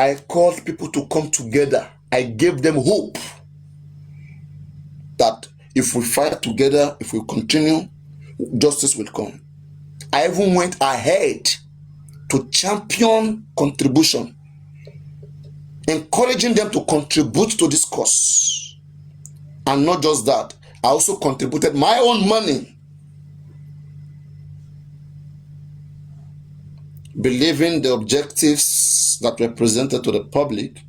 I called people to come together. I gave them hope that if we fight together, if we continue, justice will come. I even went ahead to champion contribution, encouraging them to contribute to this cause. And not just that, I also contributed my own money, believing the objectives that were presented to the public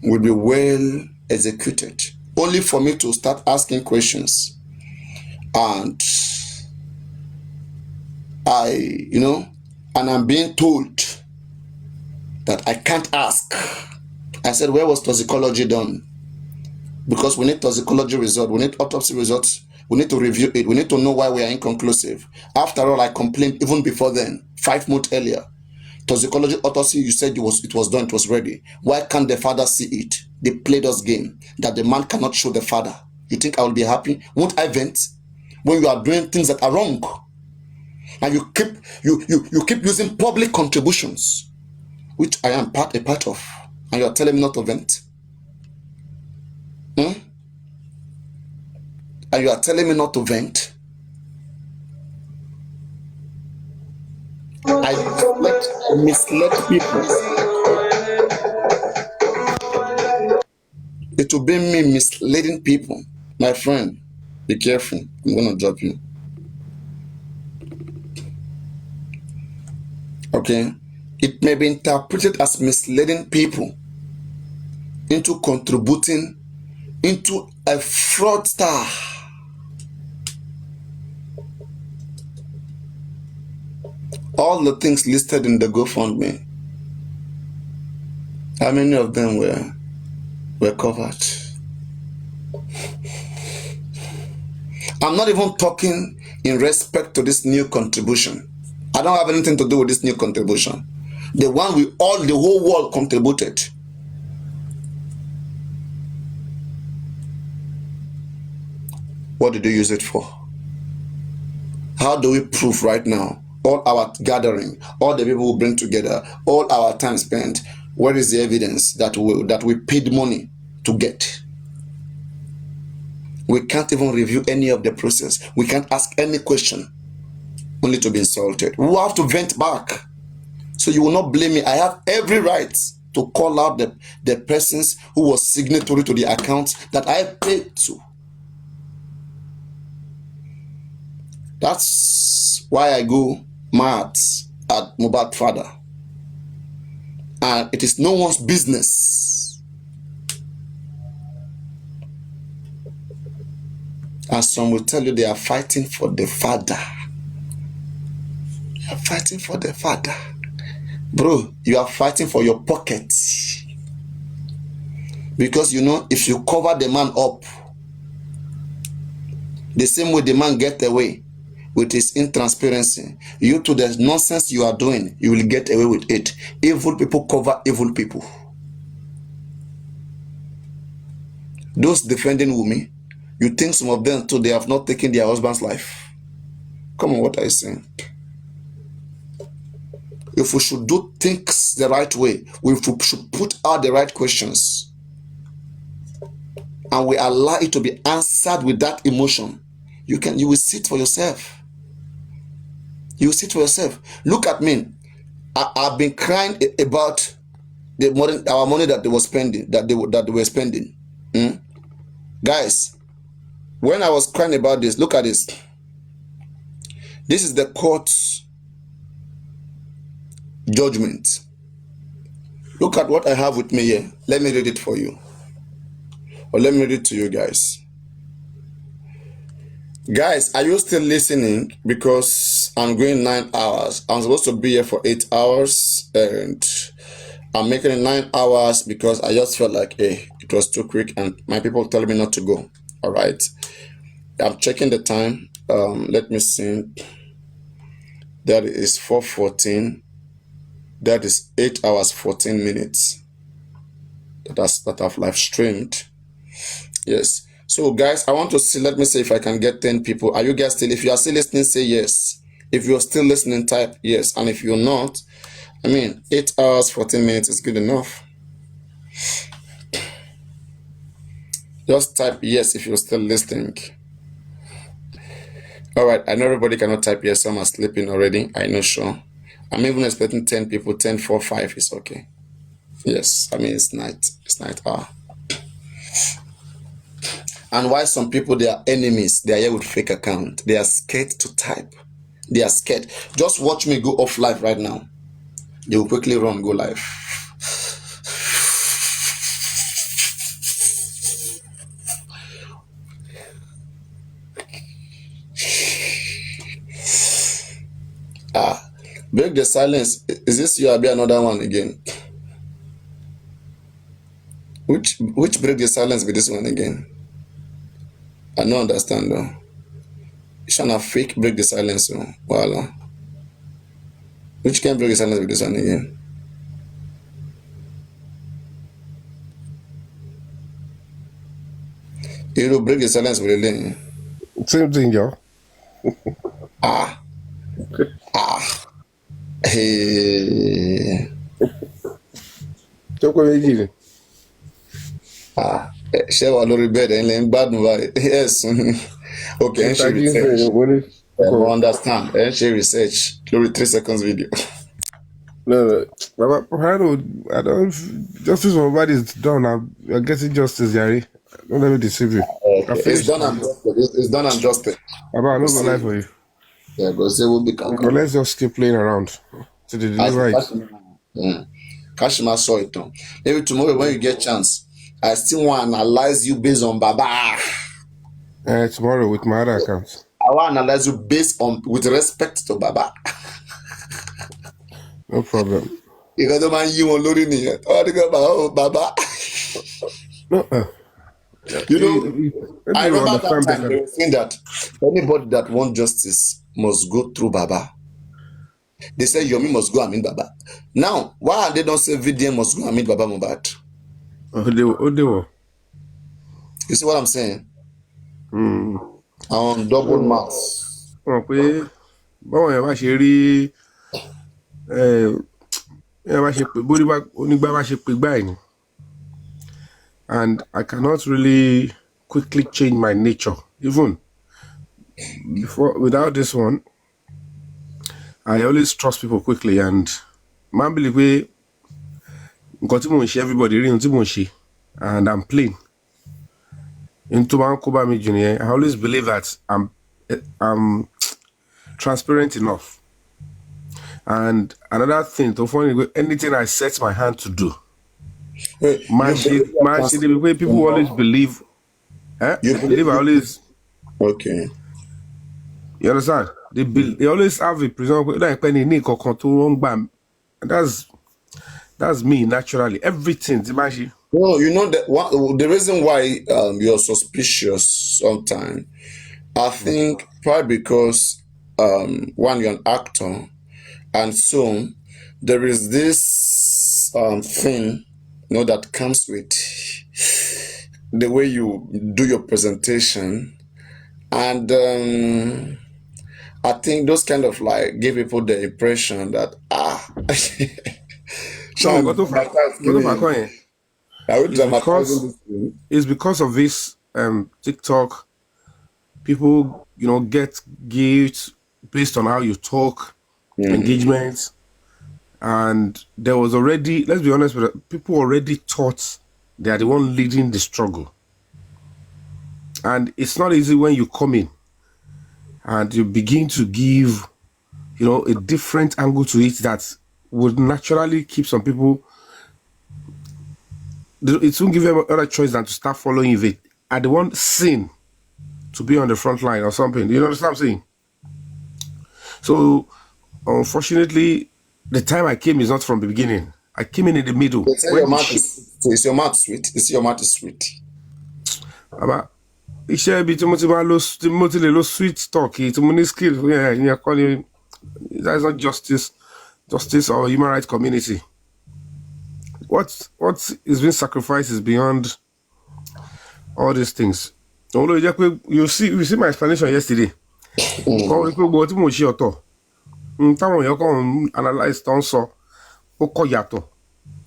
will be well executed, only for me to start asking questions. And I'm being told that I can't ask. I said, where was toxicology done? Because we need toxicology results, we need autopsy results, we need to review it, we need to know why we are inconclusive. After all, I complained even before then, 5 months earlier. Toxicology autopsy, you said it was done, it was ready. Why can't the father see it? They played us game that the man cannot show the father. You think I will be happy? Won't I vent when you are doing things that are wrong? And you keep using public contributions, which I am a part of, and you are telling me not to vent? And you are telling me not to vent? I misled people. It will be me misleading people. My friend, be careful. I'm going to drop you. Okay? It may be interpreted as misleading people into contributing into a fraudster. All the things listed in the GoFundMe, how many of them were covered? I'm not even talking in respect to this new contribution. I don't have anything to do with this new contribution. The one the whole world contributed. What did you use it for? How do we prove right now? All our gathering, all the people we bring together, all our time spent, where is the evidence that we paid money to get? We can't even review any of the process. We can't ask any question, only to be insulted. We will have to vent back. So you will not blame me. I have every right to call out the persons who was signatory to the accounts that I paid to. That's why I go mad at Mohbad father. And it is no one's business. And some will tell you they are fighting for the father. You are fighting for the father. Bro, you are fighting for your pocket. Because if you cover the man up, the same way the man get away with his intransparency, you to the nonsense you are doing, you will get away with it. Evil people cover evil people. Those defending Wumi, you think some of them too, they have not taken their husband's life? Come on, what are you saying? If we should do things the right way, we should put out the right questions, and we allow it to be answered with that emotion, you will see it for yourself. You will see it for yourself. Look at me. I've been crying about our money that they were spending, that they were spending. Guys, when I was crying about this, look at this. This is the court's judgment. Look at what I have with me here. Let me read it for you. Or let me read it to you guys. Guys, are you still listening? Because I'm going 9 hours. I'm supposed to be here for 8 hours, and I'm making it 9 hours because I just felt like, hey, it was too quick, and my people tell me not to go. All right. I'm checking the time. Let me see. That is 4:14. That is 8 hours 14 minutes. That I've live streamed. Yes. So guys, I want to see, let me see if I can get 10 people. Are you guys still, if you are still listening, say yes. If you're still listening, type yes. And if you're not, I mean, 8 hours, 14 minutes is good enough. Just type yes if you're still listening. All right, I know everybody cannot type yes. Some are sleeping already. I know, sure. I'm even expecting 10 people. 10, 4, 5 is okay. Yes, I mean, it's night. It's night hour. And why some people, they are enemies. They are here with fake account. They are scared to type. They are scared. Just watch me go off live right now. They will quickly run, go live. Break the silence. Is this you? I'll be another one again. Which break the silence be this one again? I don't understand though. You shall fake break the silence. Oh. Voila. Which can break the silence with this one again? You will break the silence with the lane. Same thing, yo. Hey. Ṣé wà lórí bẹ́ẹ̀dì ẹ̀yin lè ń gbádùn báyìí? Yes. Okay, ẹ̀ ń ṣe research. I understand. Ẹ̀ ń ṣe research lórí 3 seconds video. No. I don't. Justice for my body is done. I'm getting justice, Yari. Don't let me deceive you. Okay. It's done and dusted. It's done and dusted. About no life for you. Yeah, because they will be But let's just keep playing around to the deliver it. Kashima saw it. Maybe tomorrow when you get chance, I still want to analyze you based on Baba. Tomorrow with my other accounts. I want to analyze you based on with respect to Baba. No problem. Because the man you want loading here. Oh, Baba. No. You know, I remember that time they were saying that anybody that wants justice must go through Baba. They say Yomi must go and meet Baba. Now, why they don't say VDM must go and meet Baba Mohbad? They were. You see what I'm saying? On double marks. Báwọn yẹn bá ṣe rí onígbà bá ṣe pé gbáyìí ni. And I cannot really quickly change my nature. Even without this one, I always trust people quickly. And man believe we got everybody reading and I'm plain. Into my Koba Junior, I always believe that I'm transparent enough. And another thing, to find anything I set my hand to do. The way people always believe. You believe I always. Okay. You understand? They always have a presumption that that's me naturally. Everything. No, you know that the reason why you're suspicious sometimes, I think probably because one, you're an actor, and so there is this thing, you know, that comes with the way you do your presentation, and I think those kind of like give people the impression that it's because of this TikTok. People, get gifts based on how you talk, engagements. And there was already, let's be honest with it, people already thought they are the one leading the struggle. And it's not easy when you come in and you begin to give, a different angle to it that would naturally keep some people. It won't give them other choice than to start following if they are the one seen to be on the front line or something. You understand what I'm saying? So, unfortunately, the time I came is not from the beginning. I came in the middle. Is your mouth sweet? Is your mouth sweet? Iṣẹ́ ibi tí mo ti lè lo sweet talk tí mo ní skill ìyẹn kọ́ ni that is not justice or human rights community. What is being sacrificed is beyond all these things. You see my explanation yesterday. Kọ́ wípé gbogbo tí mo ṣe ọ̀tọ̀ táwọn èèyàn kàn analyse tó ń sọ ó kọ yàtọ̀.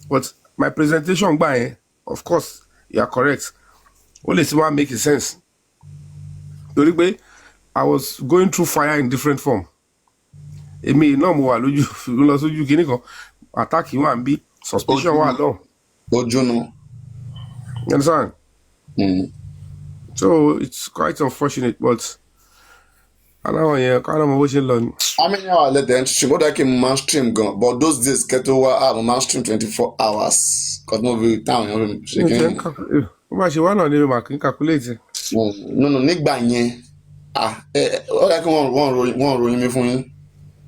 But my presentation gbà yẹn, of course, you are correct. Ó lè ti wá make sense. Torí pé I was going through fire in different form. Èmi náà mo wà lójú lọ sójú kinní kan. Attack wà ń bí, suspicion wà lọ. Ojú nu. You understand? So it's quite unfortunate, but aláwọ̀ yẹn ká lọ́mọ bó ṣe ń lọ ni. How many hours let them stream? What I can man stream gan? But those days get over man stream 24 hours. Cause no be time you shaking. Ó bá ṣe wá náà ni màá kí n calculate. No, nígbà yẹn. Ó yẹ kí wọ́n ròyìn mi fún yín.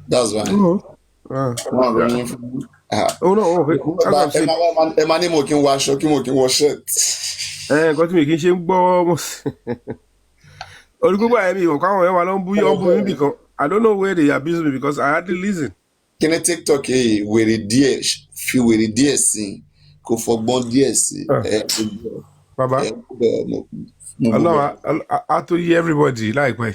That's why. Wọ́n ròyìn mi fún yín. Oh no, okay. Ẹ máa ní mo kí n wọ aṣọ kí mo kí n wọ shirt. Nǹkan tí mi kì í ṣe ń gbọ́ mọ́ sí. Olùgbogbo àyẹ̀mí ìwọ̀n káwọn yẹn wà ló ń bú yín bìkan. I don't know where they abuse me because I hardly listen. Kí ni TikTok yìí wèrè díẹ̀ fi wèrè díẹ̀ sí kò fọgbọ́n díẹ̀ sí. Bàbá Ọlọ́run á tó yé everybody láìpẹ́.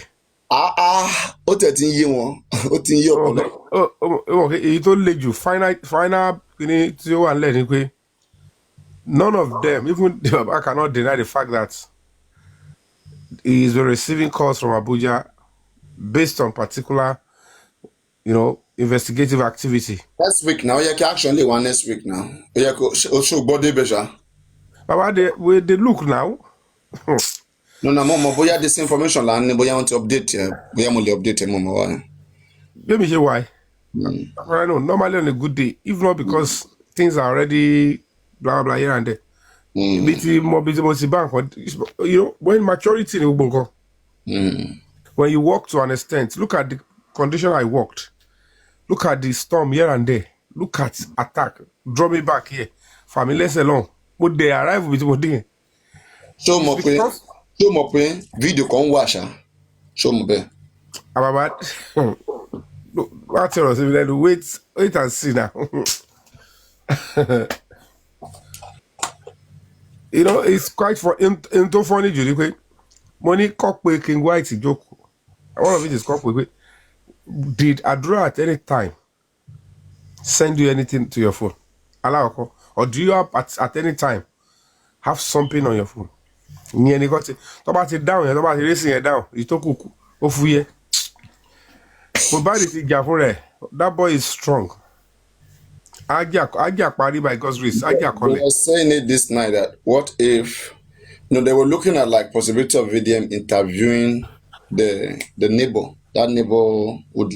Ó tẹ̀ tí ń yé wọn ó ti ń yé ọ̀pọ̀lọpọ̀. Èyí tó le jù final kìíní tí ó wà nílẹ̀ ni pé none of them, even the Baba, cannot deny the fact that he is receiving calls from Abuja based on particular, investigative activity. Next week now, you can actually one next week now. You can show body better. Baba, they look now. No, Mama, boya this information la ni boya want to update here. Boya mo le update Mama why? Let me say why. I know normally on a good day, if not because things are already blah blah here and there. Bank, when maturity in Ubungo. When you walk to an extent, look at the condition I walked. Look at the storm here and there. Look at attack. Draw me back here. Family less alone. But they arrive with what they. Show mo pe video kan wa sha. Show mo be. Ababa. What tell us wait and see now. It's quite into funny, Judy. Money cockpit King White joke. One of it is cockpit. Did Adra at any time send you anything to your phone? Allow, or do you have at any time have something on your phone? You got it. Talk about it down, talk about erasing it down. You talk of we. That boy is strong. Agia party by God's grace. Agia We were saying it this night that what if they were looking at like possibility of VDM interviewing the neighbor. That neighbor would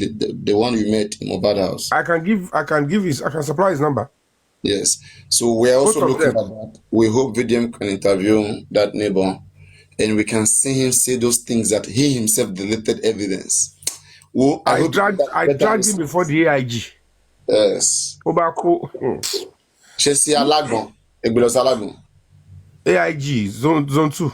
the one we met in Mobad House. I can supply his number. Yes. So we're also looking at that. We hope VDM can interview that neighbor and we can see him say those things that he himself deleted evidence. Well, I dragged him before the AIG. Yes. Obako. Chesi Alagbon. Egbelos Alagbon. AIG zone 2.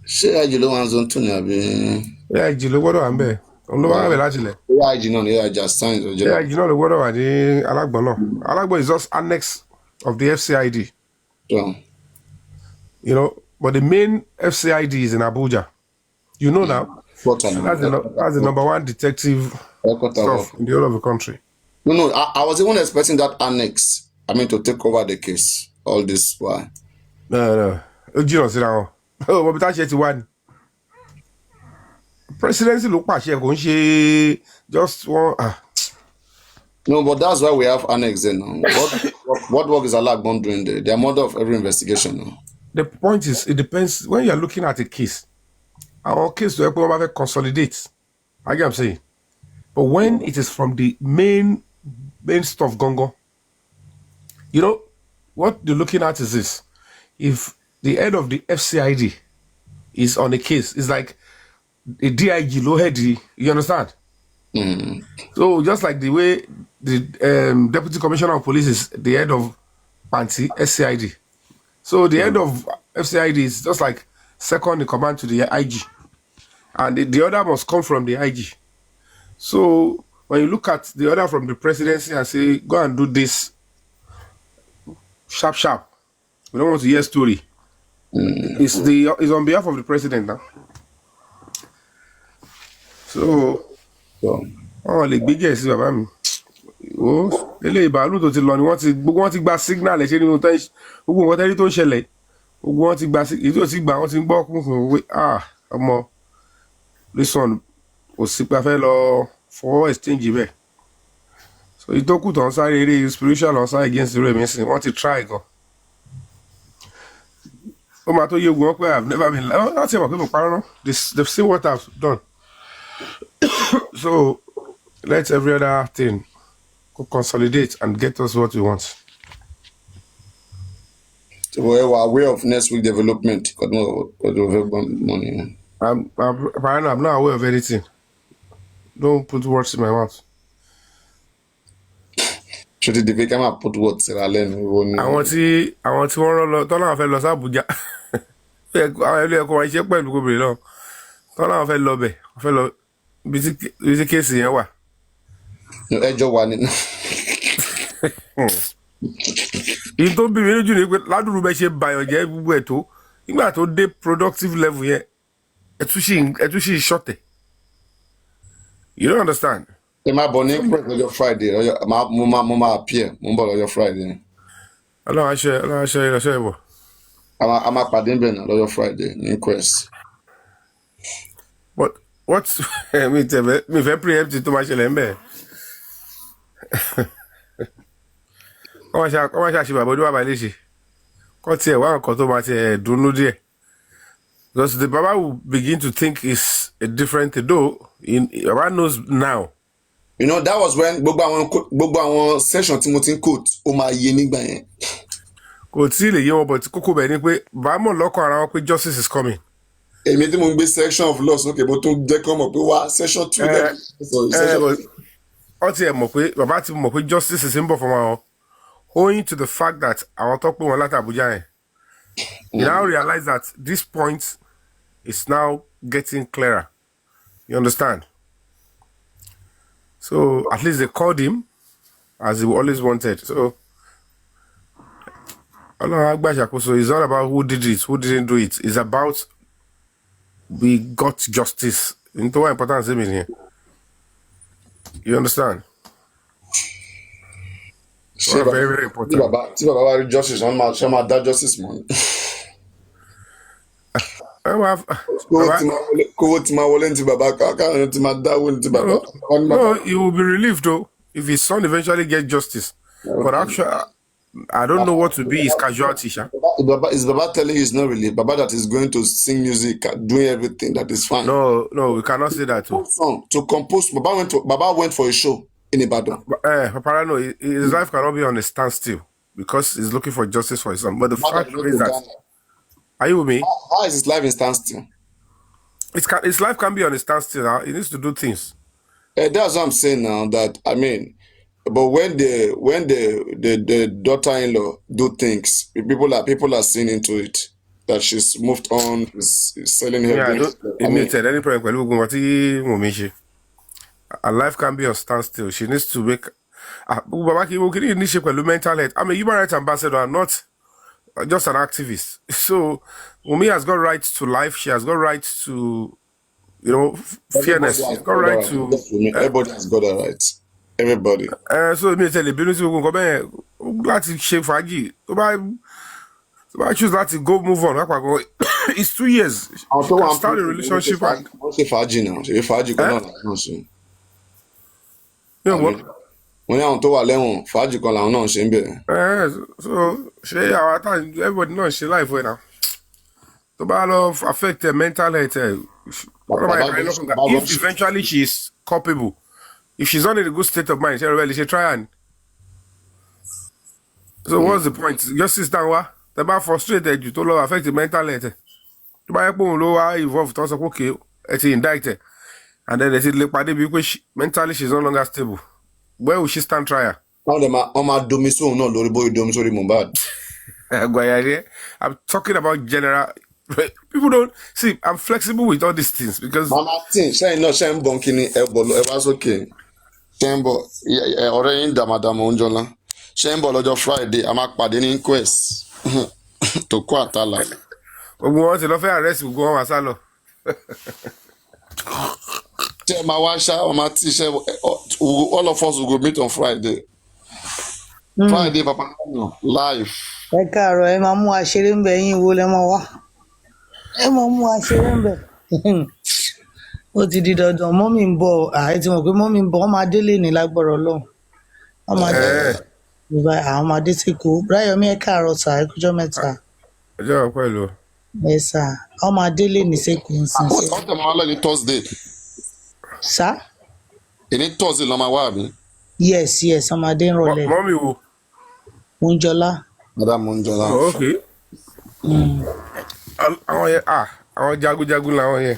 Ṣé AIG ló wà zone 2 ni àbí? AIG ló gbọ́dọ̀ wà ńbẹ̀. Òun ló wà ńbẹ̀ láti ilẹ̀. AIG náà ni AIG assigns ọjọ́. AIG náà ló gbọ́dọ̀ wà ní Alágbọ̀n náà. Alágbọ̀n is just annex of the FCID. Yeah. But the main FCID is in Abuja. Now. That's the number one detective stuff in the whole of the country. No, I was even expecting that annex. To take over the case. All this while. No. Sit down. Oh, but that's one. Presidency look pàṣẹ kò ń ṣe just one. No, but that's why we have annex there now. What work is Alagbon doing there? They are mother of every investigation now. The point is, it depends when you are looking at a case. Our case to help consolidate. I get what I'm saying. But when it is from the main stuff gongo, what you're looking at is this. If the head of the FCID is on a case, it's like a DIG low head, you understand? So just like the way the Deputy Commissioner of Police is the head of PANTI, SCID. So the head of FCID is just like second in command to the IG. And the order must come from the IG. So when you look at the order from the presidency and say, go and do this sharp. We don't want to hear story. It's on behalf of the president now. So like big guys, ó eléyìí bàálù tó ti lọ ni gbogbo wọn ti gba signal ẹ̀ ṣe nínú gbogbo nǹkan tẹ́lí tó ń ṣẹlẹ̀ gbogbo wọn ti gba èyí tó ti gbà wọn ti ń gbọ́ kúnkún wí ọmọ listen kò sí pé a fẹ́ lọ fọwọ́ exchange bẹ́ẹ̀ so ìtókù tó ń sáré eré spiritual on side against the rain sin wọ́n ti try gan ó máa tó yé ogun wọn pé I've never been láti ẹ̀ mọ̀ pé mo parọ́ náà they've seen what I've done so let every other thing consolidate and get us what we want. So we are aware of next week development. Because money. I'm not aware of anything. Don't put words in my mouth. Should the debate come put words in our lane? Àwọn tí wọ́n rán lọ tọ́lá àwọn fẹ́ lọ sí Àbújá àwọn ilé ẹ̀kọ́ wọn iṣẹ́ pẹ̀lú gómìnà náà tọ́lá àwọn fẹ́ lọ bẹ̀ wọ́n fẹ́ lọ bí tí kéèsì yẹn wà. Ẹjọ́ wà nínú. Ìyí tó bí mi lójú ni pé ládùúgbò bẹ́ẹ̀ ṣe bàyàn jẹ́ gbogbo ẹ̀ tó nígbà tó dé productive level yẹn ẹ̀tún sì ṣọ̀tẹ̀. You don't understand. Ẹ máa bọ̀ ní lọ́jọ́ Friday mo máa appear mo ń bọ̀ lọ́jọ́ Friday. Ọlọ́run aṣọ ìrọ̀ṣẹ́ ìbọ̀. A máa pàdé ń bẹ̀ náà lọ́jọ́ Friday ní Quest. But what mi fẹ́ preempt tó máa ṣẹlẹ̀ ń bẹ̀. Kọ́ máa ṣàṣì bàbá oníbàbà léṣe kọ́ tiẹ̀ wá nǹkan tó máa tiẹ̀ dùnnú díẹ̀ because the Baba will begin to think it's a different thing though Baba knows now. You know that was when gbogbo àwọn session tí mo ti ń quote ó máa yé nígbà yẹn. Kò tí ì lè yé wọn bọ̀ tí kókó bẹ̀ ni pé bàá mọ̀ lọ́kàn ara wọn pé justice is coming. Èmi tí mo ń gbé section of law sókè mo tún jẹ́ kí wọ́n mọ̀ pé wá section 2 wọ́n ti ẹ̀ mọ̀ pé bàbá ti mọ̀ pé justice is ń bọ̀ fún wọn owing to the fact that àwọn tó pé wọn láti Abuja yẹn you now realize that this point is now getting clearer. You understand? So at least they called him as he always wanted. So it's not about who did it, who didn't do it. It's about we got justice. Into what importance is in here. You understand? So very, very important. Tí bàbá wa rí justice wọ́n máa dá justice mọ́. Kówó tí máa wọlé ní ti bàbá káàkiri tí máa dáwó ní ti bàbá. No, he will be relieved though if his son eventually gets justice. Okay. But actually, I don't know what to be his casualty. Is Baba telling you he's not really Baba that is going to sing music, doing everything that is fine? No, we cannot say that too. To compose, Baba went for a show in Ibadan. Papariano, his life cannot be on a standstill because he's looking for justice for his son. But the fact is that, are you with me? How is his life in standstill? His life can be on a standstill now. He needs to do things. That's what I'm saying now. That I mean, but when the daughter-in-law do things, people are seeing into it that she's moved on, is selling her. Yeah, any problem. Her life can be on standstill. She needs to make. Mental health. I'm a human rights ambassador. I'm not just an activist. So Wumi has got rights to life. She has got rights to, fairness. She's got right to. Everybody has got a right. Everybody. So me tell you, láti ṣe fàájì. Tó bá choose láti go move on. It's 2 years. Start a relationship and. Wọ́n ṣe fàájì náà. Ṣe fàájì kan náà làwọn ṣe. Wọ́n ní àwọn tó wà lẹ́wọ̀n fàájì kan làwọn náà ṣe ń bẹ̀rẹ̀. So ṣé àwọn àtàwọn everybody náà ṣe láìpẹ́ náà. Tó bá lọ affect her mental health. If eventually she is culpable. If she's not in a good state of mind, she should try and. So what's the point? Justice down the man frustrated you to affect the mental health. The man lower involved also okay, it's indicted. And then they said because mentally she's no longer stable. Where will she stand trial? I'm talking about general. People don't see. I'm flexible with all these things because. Mama thing, saying bunkini was okay. Chamber, ọ̀rẹ́ yín dàmàdàmà oúnjọ́lá. Chamber lọ́jọ́ Friday, a máa pàdé ní Quest. Tó kó àtàlà. Gbogbo wọn ti lọ fẹ́ arrest gbogbo wọn wá sá lọ. Ṣé máa wá ṣá, ọmọ tí ṣe all of us will go meet on Friday. Friday, Papariano, live. Ẹ káàárọ̀, ẹ máa mú wa ṣeré ńbẹ̀, ẹ̀yin wo lẹ máa wá? Ẹ máa mú wa ṣeré ńbẹ̀. Ó ti di dandan, mọ́mì ń bọ̀, ẹ ti mọ̀ pé mọ́mì ń bọ̀, wọ́n máa dé lénìí lágbára Ọlọ́run. Wọ́n máa dé àwọn máa dé s'Ékòó. Bráyọ̀mí ẹ káàárọ̀ sà, ẹ kújọ́ mẹ́ta. Ọjọ́ pẹ̀lú. Ẹ sà, wọ́n máa dé lénìí s'Ékòó nísinsìnyí. Wọ́n tẹ̀ máa wá lẹ́ni Thursday. Sà? Èní Thursday lọ́ máa wá àbí? Yes, wọ́n máa dé ń rọ̀lẹ́. Mọ́mì wo? Múnjọlá. Madam Munjola. Oh, okay. Àwọn yẹn àwọn jagunjagun làwọn yẹn.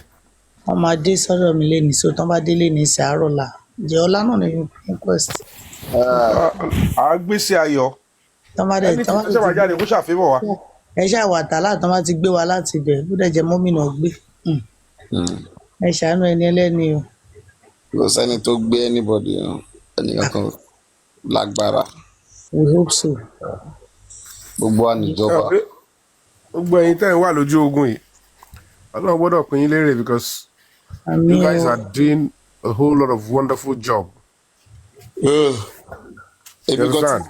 Wọ́n máa dé sọ́dọ̀ mi lénìí, so tán bá dé lénìí sàárọ̀ la. Ǹjẹ́ ọlá náà ní inquest? Àgbèsè ayọ̀. Tán bá dẹ̀ Ẹni tí ó wà jáde kó ṣàfihàn wa. ẹ ṣáà wà tààlà tán bá ti gbé wa láti ibẹ̀ bó dẹ̀ jẹ́ mọ́mìnà gbé. Ẹ ṣàánú ẹni ẹlẹ́ni o. Kò sẹ́ni tó gbé anybody ẹnìkan kan lágbára. We hope so. Gbogbo wa níjọba. Gbogbo ẹ̀yin tẹ́ ẹ̀ wà lójú ogun yìí. Ọlọ́run gbọ́dọ̀ pín yín lérè because you guys are doing a whole lot of wonderful job. Èmi kan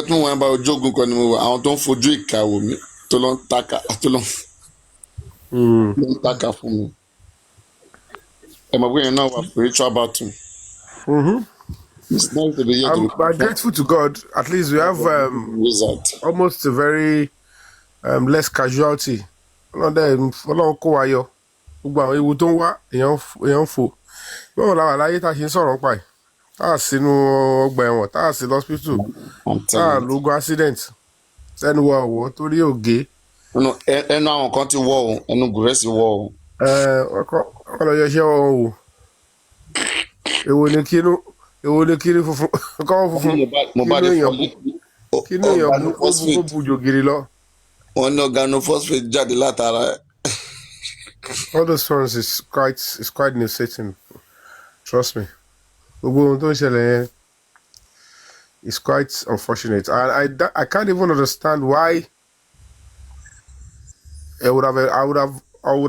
tí mo wọ́n bá ojú ogun kan ni mo wà àwọn tó ń fojú ìka wò mí tó lọ ń taka fún mi. Ẹ mọ̀ pé yẹn náà wà spiritual battle. It's nice to be here. I'm grateful to God. At least we have almost a very less casualty. Ọlọ́run kó wa yọ. Gbogbo àwọn ewu tó ń wá èèyàn ń fò. Báwo la wà láyé tá a ṣe ń sọ̀rọ̀ pa ẹ̀? Tá a sínú ọgbà ẹ̀wọ̀n, tá a sí lọ́spítù, tá a lógo accident. Sẹ́nu wa ọ̀wọ́ torí ògé. Ẹnu àwọn kan ti wọ̀ o, ẹnu gùrẹ́sì wọ̀ o. Ọkọ̀ lọ yọ iṣẹ́ wọn o. Èwo ni kiri funfun? Kọ́ funfun. Kí ni èèyàn bú bu jògìrì lọ? Wọ́n ní organophosphate jáde látara ẹ̀. All those ones is quite nuisance. Trust me. Gbogbo ohun tó ń ṣẹlẹ̀ yẹn is quite unfortunate. And I can't even understand why I would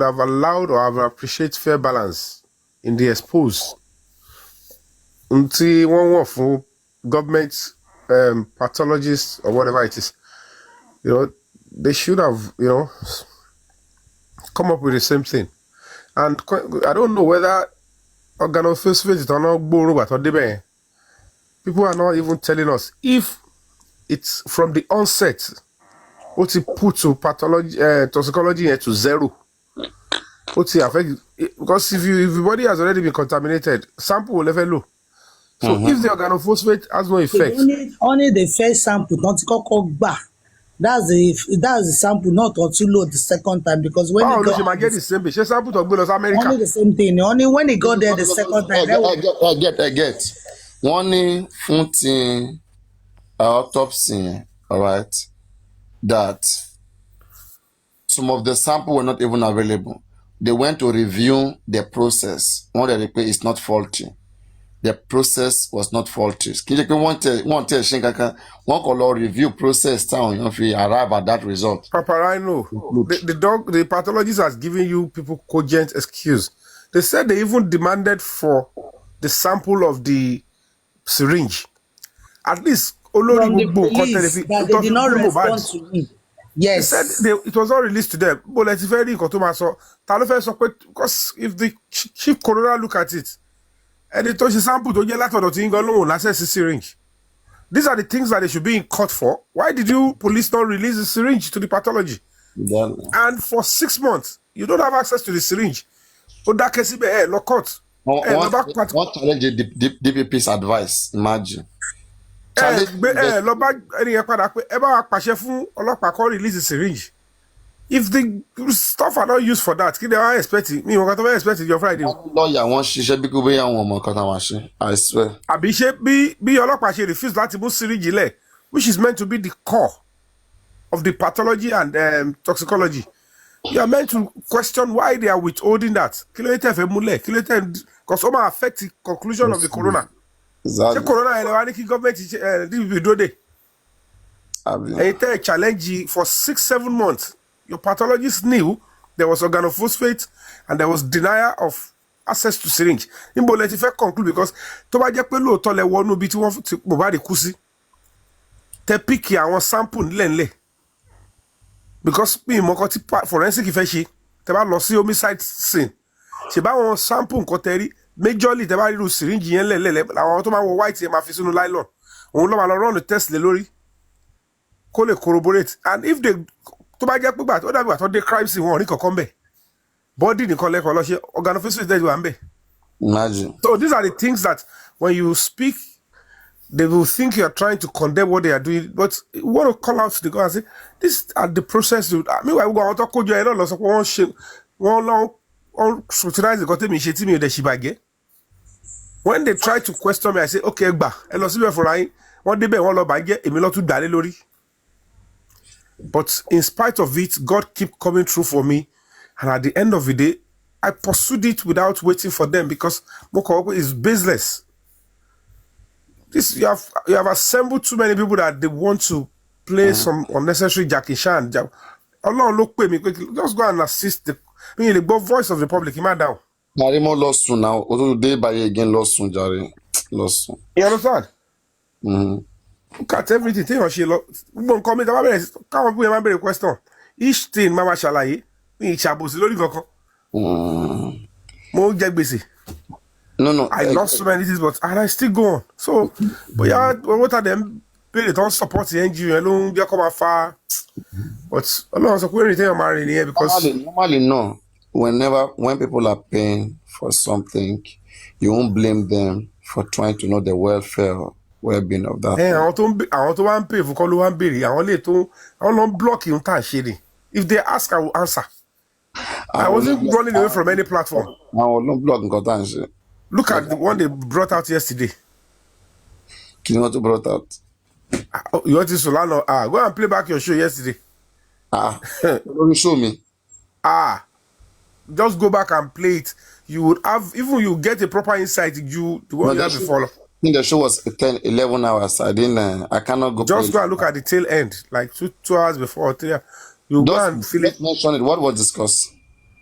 have allowed or I would appreciate fair balance in the expose. Until one word for government pathologists or whatever it is, they should have, come up with the same thing. And I don't know whether organophosphate or not. People are not even telling us if it's from the onset. What it put to pathology, toxicology to zero. What it affect? Because if your body has already been contaminated, sample will never low. So if the organophosphate has no effect, only the first sample, not the that's the sample, not to load the second time because when you get the same thing. Sample to go to America. Only the same thing. Only when he got there the second time. I get. One thing fún ti autopsy, all right, that some of the sample were not even available. They went to review the process. One that they pay is not faulty. The process was not faulty. Kì í ṣe pé wọ́n tẹ̀ ṣe kankan wọ́n kò lọ review process táwọn èèyàn fi arrive at that result. Papariano, the pathologist has given you people cogent excuse. They said they even demanded for the sample of the syringe. At least from the police that they did not respond to me. Yes. They said it was not released to them. But let's very because if the chief coroner look at it, and they touch the sample to get access syringe. These are the things that they should be in court for. Why did you police not release the syringe to the pathology? Yeah. And for 6 months, you don't have access to the syringe. What challenge the DPP's advice? Imagine. Release the syringe. If the stuff are not used for that, they are expecting me. What are expecting your Friday? Lawyer won't she be going on. I swear. Be refuse that to syringe, which is meant to be the core of the pathology and toxicology. You are meant to question why they are withholding that. Because it might affect the conclusion of the corona. Exactly. The corona government a challenge for 6-7 months. Your pathologist knew there was organophosphate and there was denial of access to syringe. Imbo let it conclude because to ba je pe looto le wonu bi ti won ti Mohbad kú sí. tẹ píkì àwọn sample nílẹ̀ because mi ìmọ̀ kan tí forensic fẹ́ ṣe tẹ bá lọ sí homicide scene ṣe báwọn sample nǹkan tẹ rí majorly tẹ bá rí irú syringe yẹn lẹ̀lẹ̀ àwọn tó máa wọ white yẹn máa fi sínú nylon òun ló máa lọ run the test lé lórí kó lè corroborate and if they tó bá jẹ́ pé gbà tó dàbí gbà tó dé crime scene wọn ò rí kankan bẹ̀ body nìkan lẹ́kọ̀ọ́ lọ ṣe organophysicists dẹ̀ wà ń bẹ̀. Imagine. So these are the things that when you speak, they will think you are trying to condemn what they are doing, but you want to call out to the God and say, "This are the process." Meanwhile, we go out to call you. I don't know. So one long scrutinize the content she me the shibage. When they try to question me, I say, "Okay, gba. Elo sibe for yin. One day be one lo bage. Emi lo tu dale lori." But in spite of it, God keep coming through for me, and at the end of the day, I pursued it without waiting for them because Moko is baseless. This you have assembled too many people that they want to play some unnecessary Jackie Chan. Allah look pay me quickly. Just go and assist the voice of the public. Him down. Narimo lost soon now. Although day by again lost soon, Jare. Lost soon. You understand? Look at everything. Thing or she won't comment about it. Come on, remember the question. Each thing, Mama Shalaye, me chabos. Lori koko. Mo jẹ gbèsè. No. I lost so many things, but and I still go on. So, but yeah, what are them? They don't support the NGO alone. They come afar. But a lot of people are marrying here because normally no. When people are paying for something, you won't blame them for trying to know the well-being of that. I want to pay for call one bill. I want block you shady. If they ask, I will answer. I wasn't running away from any platform. I will not block. Look at the one they brought out yesterday. You know what you brought out? You want to Solano? Go and play back your show yesterday. You show me. Just go back and play it. You would have, even you get a proper insight. The one you had before. I think the show was 10, 11 hours. I cannot go. Just go and look at the tail end, like two hours before. 3 hours. You go and feel it. Mention it. What was discussed?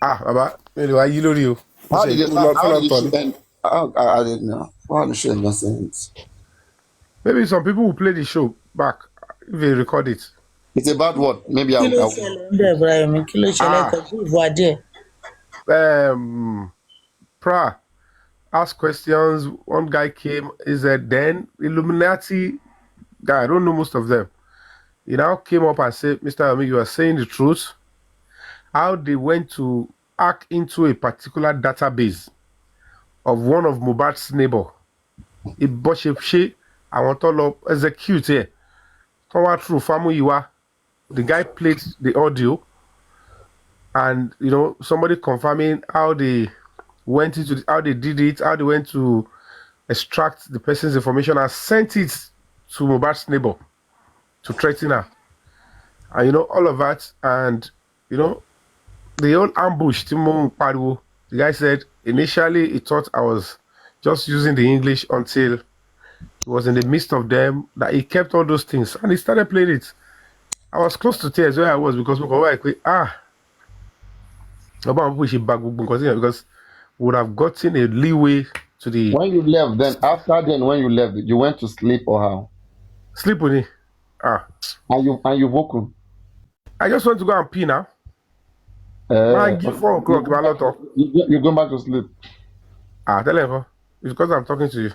Baba. Anyway, you. How did it end? I didn't know. How the show end? Maybe some people will play the show back if they record it. It's about what? Maybe Pra ask questions. One guy came. He said, then Illuminati guy. I don't know most of them. He now came up and said, "Mr. Ami, you are saying the truth. How they went to hack into a particular database of one of Mohbad's neighbor. I want to execute here. Come through Famuyiwa. The guy played the audio, and somebody confirming how they went into how they did it, how they went to extract the person's information and sent it to Mohbad's neighbor to threaten her. And all of that, and the whole ambush. The guy said initially he thought I was just using the English until he was in the midst of them, that he kept all those things and he started playing it. I was close to tears where I was because because we would have gotten a leeway to the. When you left, when you left, you went to sleep or how? Sleep with me. And you woke up. I just want to go and pee now. 4 o'clock. You go back to sleep. Tell him, it's because I'm talking to you.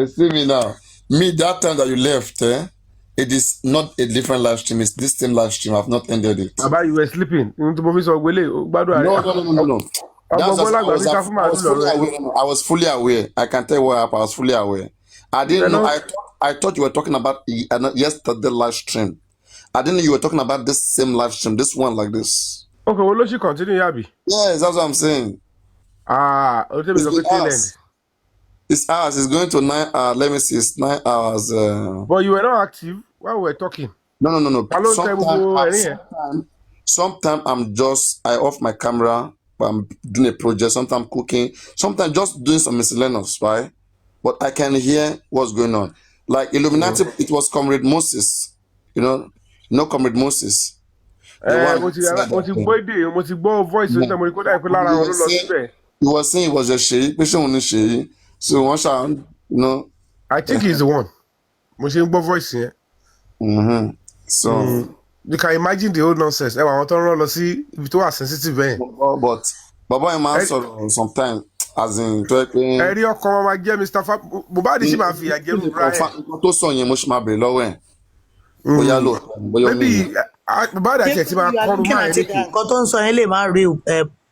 See me now. Me, that time that you left, it is not a different live stream. It's this same live stream. I've not ended it. About you were sleeping. No. I was fully aware. I can tell you what happened. I was fully aware. I didn't know. I thought you were talking about yesterday live stream. I didn't know you were talking about this same live stream. This one like this. Okay, well, let's continue, Yabi. Yes, that's what I'm saying. It's hours. It's going to 9 hours. Let me see. It's 9 hours. But you were not active while we were talking. No. Sometimes I off my camera. I'm doing a project. Sometimes cooking. Sometimes just doing some miscellaneous, right? But I can hear what's going on. Like Illuminati, it was Comrade Moses. Comrade Moses. He was saying it was a Sheyi. So once I think he's the one. Voice here. So, You can imagine the whole nonsense. Ẹ wà àwọn tó ń rán lọ sí ibi tó wà sensitive bẹ́ẹ̀. but bàbá yẹn máa ń sọ̀rọ̀ sometimes as in tó yẹ pé Ẹ̀rí ọkọ̀ wọn máa jẹ́ Mr. Mohbad sì máa fi àjẹrù búra ẹ̀. nǹkan tó sọ yẹn mo ṣe máa bèrè lọ́wọ́ ẹ̀ bóyá lóòótọ́ ni bóyá ó Maybe mìíràn. Mohbad àti ẹ̀ ti máa kọ́nu máa ẹ̀ lékè. nǹkan tó ń sọ yẹn lè má rí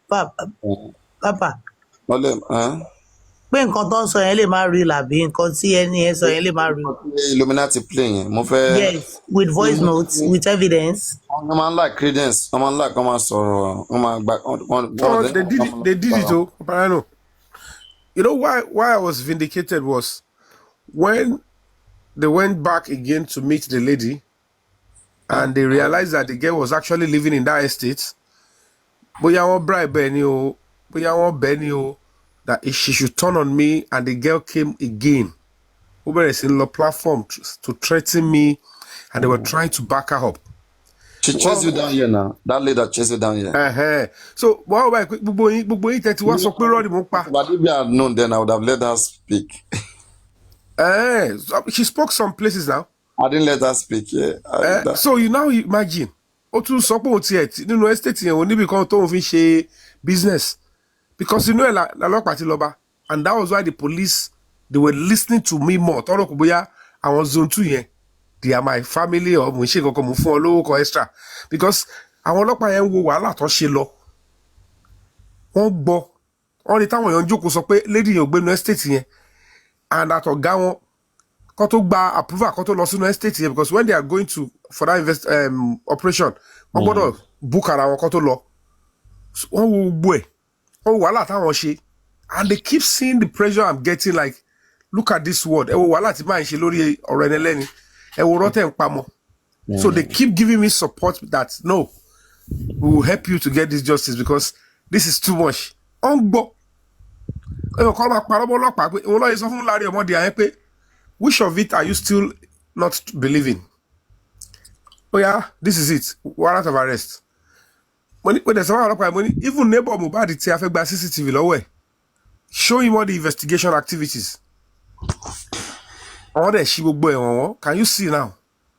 pápá wọ́n lè pé nǹkan tó ń sọ yẹn lè má rí làbí nǹkan tí ẹni yẹn sọ yẹn lè má rí. Illuminati play yẹn mo fẹ́. Yes, with voice notes, with evidence. wọ́n máa ń like credence wọ́n máa ń like wọ́n máa sọ̀rọ̀ wọ́n máa gba They did it, oh, Papariano. You know why I was vindicated was when they went back again to meet the lady and they realized that the girl was actually living in that estate. Bóyá wọ́n bribe ẹ ni o, bóyá wọ́n bẹ̀ ni o, that she should turn on me, and the girl came again. Ó bẹ̀rẹ̀ sí lọ platform to threaten me, and they were trying to back her up. She chased you down here now. That lady that chased you down here. So wọ́n wá gbogbo yín tẹ́tí wá sọ pé rọ́ọ̀dì mò ń pa. But if I had known then, I would have let her speak. So she spoke some places now. I didn't let her speak. Yeah. So you now imagine, ó tún sọ pé ó tiẹ̀ nínú estate yẹn ò níbi kan tóun fi ṣe business, because inú ẹ̀ lọ́pàá ti lọ bá, and that was why the police, they were listening to me more. Tọ́rọ̀ kò bóyá àwọn zone 2 yẹn, they are my family, or mo ń ṣe kankan mo fún ọ lówó kan extra, because àwọn ọlọ́pàá yẹn ń wo wàhálà tó ṣe lọ. Wọ́n gbọ́, wọ́n rí táwọn èèyàn jókòó sọ pé lady yẹn ò gbénu estate yẹn, and àtọ̀gá wọn kó tó gba approval kó tó lọ sínú estate yẹn, because when they are going to for that operation, wọ́n gbọ́dọ̀ book ara wọn kó tó lọ. Wọ́n wo gbogbo ẹ̀, wọ́n wo wàhálà táwọn ṣe, and they keep seeing the pressure I'm getting, like, look at this word, ẹ wo wàhálà tí máa ń ṣe lórí ọ̀rọ̀ ẹni lẹ́ni, ẹ wo rọ́tẹ̀ ń pamọ́. So they keep giving me support that no, we will help you to get this justice because this is too much. Wọ́n gbọ́ ẹ̀rọ kan máa parọ́ mọ́ ọlọ́pàá pé òun lọ́ọ́ sọ fún Larry ọmọdé àyẹn pé which of it are you still not believing? Oh yeah, this is it, warrant of arrest. When there's someone ọlọ́pàá money, even neighbor Mohbad tí a fẹ́ gba CCTV lọ́wọ́ ẹ̀, show him all the investigation activities. All that she will go. Can you see now?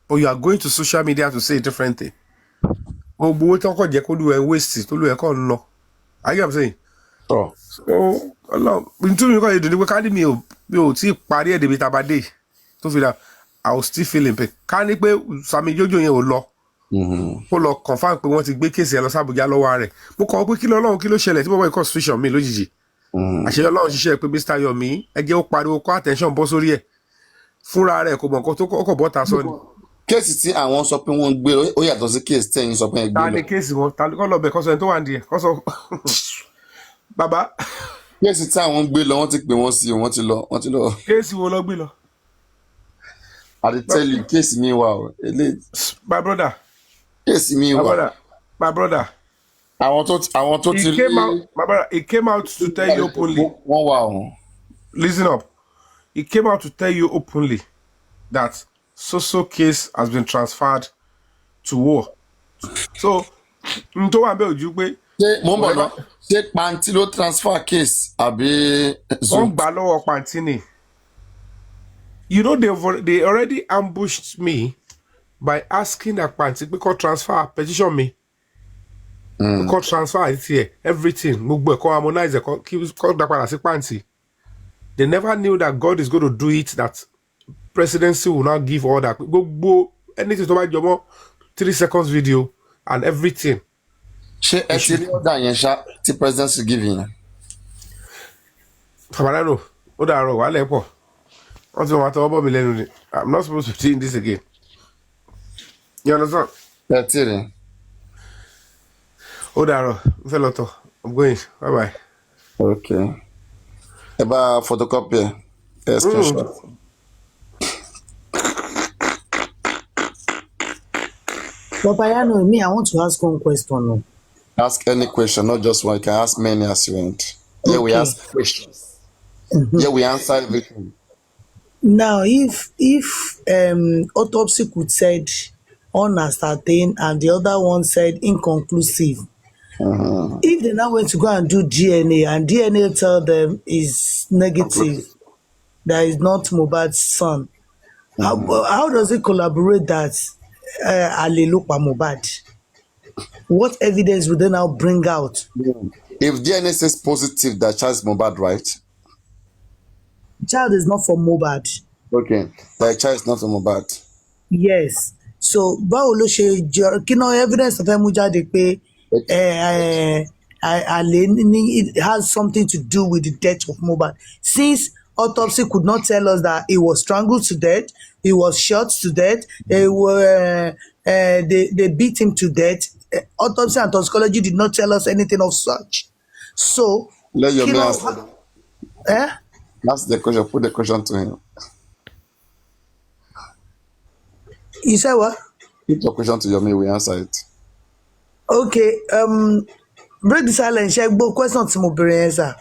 But you are going to social media to say a different thing. Oh, but what talk about do and waste it? To do a call no. Are you what I'm saying? Oh. So, Allah, into you got the carry me. You see, party the bit about day. To feel that I was still feeling pain. Can it be Sami Jojo yẹn ò lọ? Ó lọ confirm pé wọ́n ti gbé case yẹn lọ s'Abuja lọ́wọ́ rẹ̀. Mo kọ pé kí lọ́lọ́run kí ló ṣẹlẹ̀ tí bàbá constitution mi lójijì. Àṣẹ Ọlọ́run ṣiṣẹ́ pé Mr. Yomi ẹ jẹ́ ó pariwo kó attention bọ́ sórí ẹ̀. Fúnra rẹ̀ kò mọ̀ nǹkan tó kọ́kọ́ bọ́ta sọ ni. Kéèsì tí àwọn sọ pé wọ́n gbé ó yàtọ̀ sí kéèsì tẹ́yìn sọ pé ẹ gbé lọ. Ta ni kéèsì wọn? Ta kọ́ lọ bẹ̀ kọ́sọ ẹni tó wà ní ẹ̀ kọ́sọ. Bàbá. Kéèsì tí àwọn gbé lọ wọ́n ti pè wọ́n sí wọ́n ti lọ. Kéèsì wo lọ gbé lọ? I dey tell you kéèsì mi wà o. My brother. Kéèsì mi wà. My brother. Àwọn tó ti rí. My brother, he came out to tell you openly. Wọ́n wà o. Listen up. He came out to tell you openly that so case has been transferred to war. So, nto wa bẹ ojú pé. Ṣé mo ń bọ̀ náà? Ṣé Panti ló transfer case àbí Wọ́n gbà lọ́wọ́ Panti ni. You know they already ambushed me by asking that Panti pé kó transfer petition me. Kó transfer it here, everything. Gbogbo ẹ̀ kó harmonize ẹ̀ kó dá padà sí Panti. They never knew that God is going to do it, that presidency will not give order. Go anything to my job, 3 seconds video and everything. Ṣé ẹ ti rí ọ̀dà yẹn ṣá tí presidency give yẹn? Papariano, ó dàárọ̀ wà lẹ́pọ̀. Wọ́n ti wọ́n tọwọ́ bọ̀ mí lẹ́nu ni. I'm not supposed to be doing this again. You understand? Ẹ ti rí. Ó dàárọ̀, n fẹ́ lọ tọ̀. I'm going. Bye bye. Okay. Ẹ bá photocopy ẹ screenshot. Papariano, me, I want to ask one question. Ask any question, not just one. You can ask many as you want. Yeah, we ask questions. Yeah, we answer everything. Now, if autopsy could said unascertained and the other one said inconclusive, if they now went to go and do DNA and DNA tell them is negative, that is not Mohbad's son, How does it collaborate that Ale ló pa Mohbad? What evidence would they now bring out? If DNA says positive that child is Mohbad, right? The child is not from Mohbad. Okay, the child is not from Mohbad. Yes. So báwo ló ṣe jọ kí náà evidence fẹ́ mú jáde pé Ale it has something to do with the death of Mohbad, since autopsy could not tell us that he was strangled to death, he was shot to death, they beat him to death. Autopsy and toxicology did not tell us anything of such. So Let your kí man náà answer. That's the question. Put the question to him. you say what? Put your question to your man. We answer it. Okay, break the silence. Ṣé gbọ́ question tí mo bèrè yẹn sir.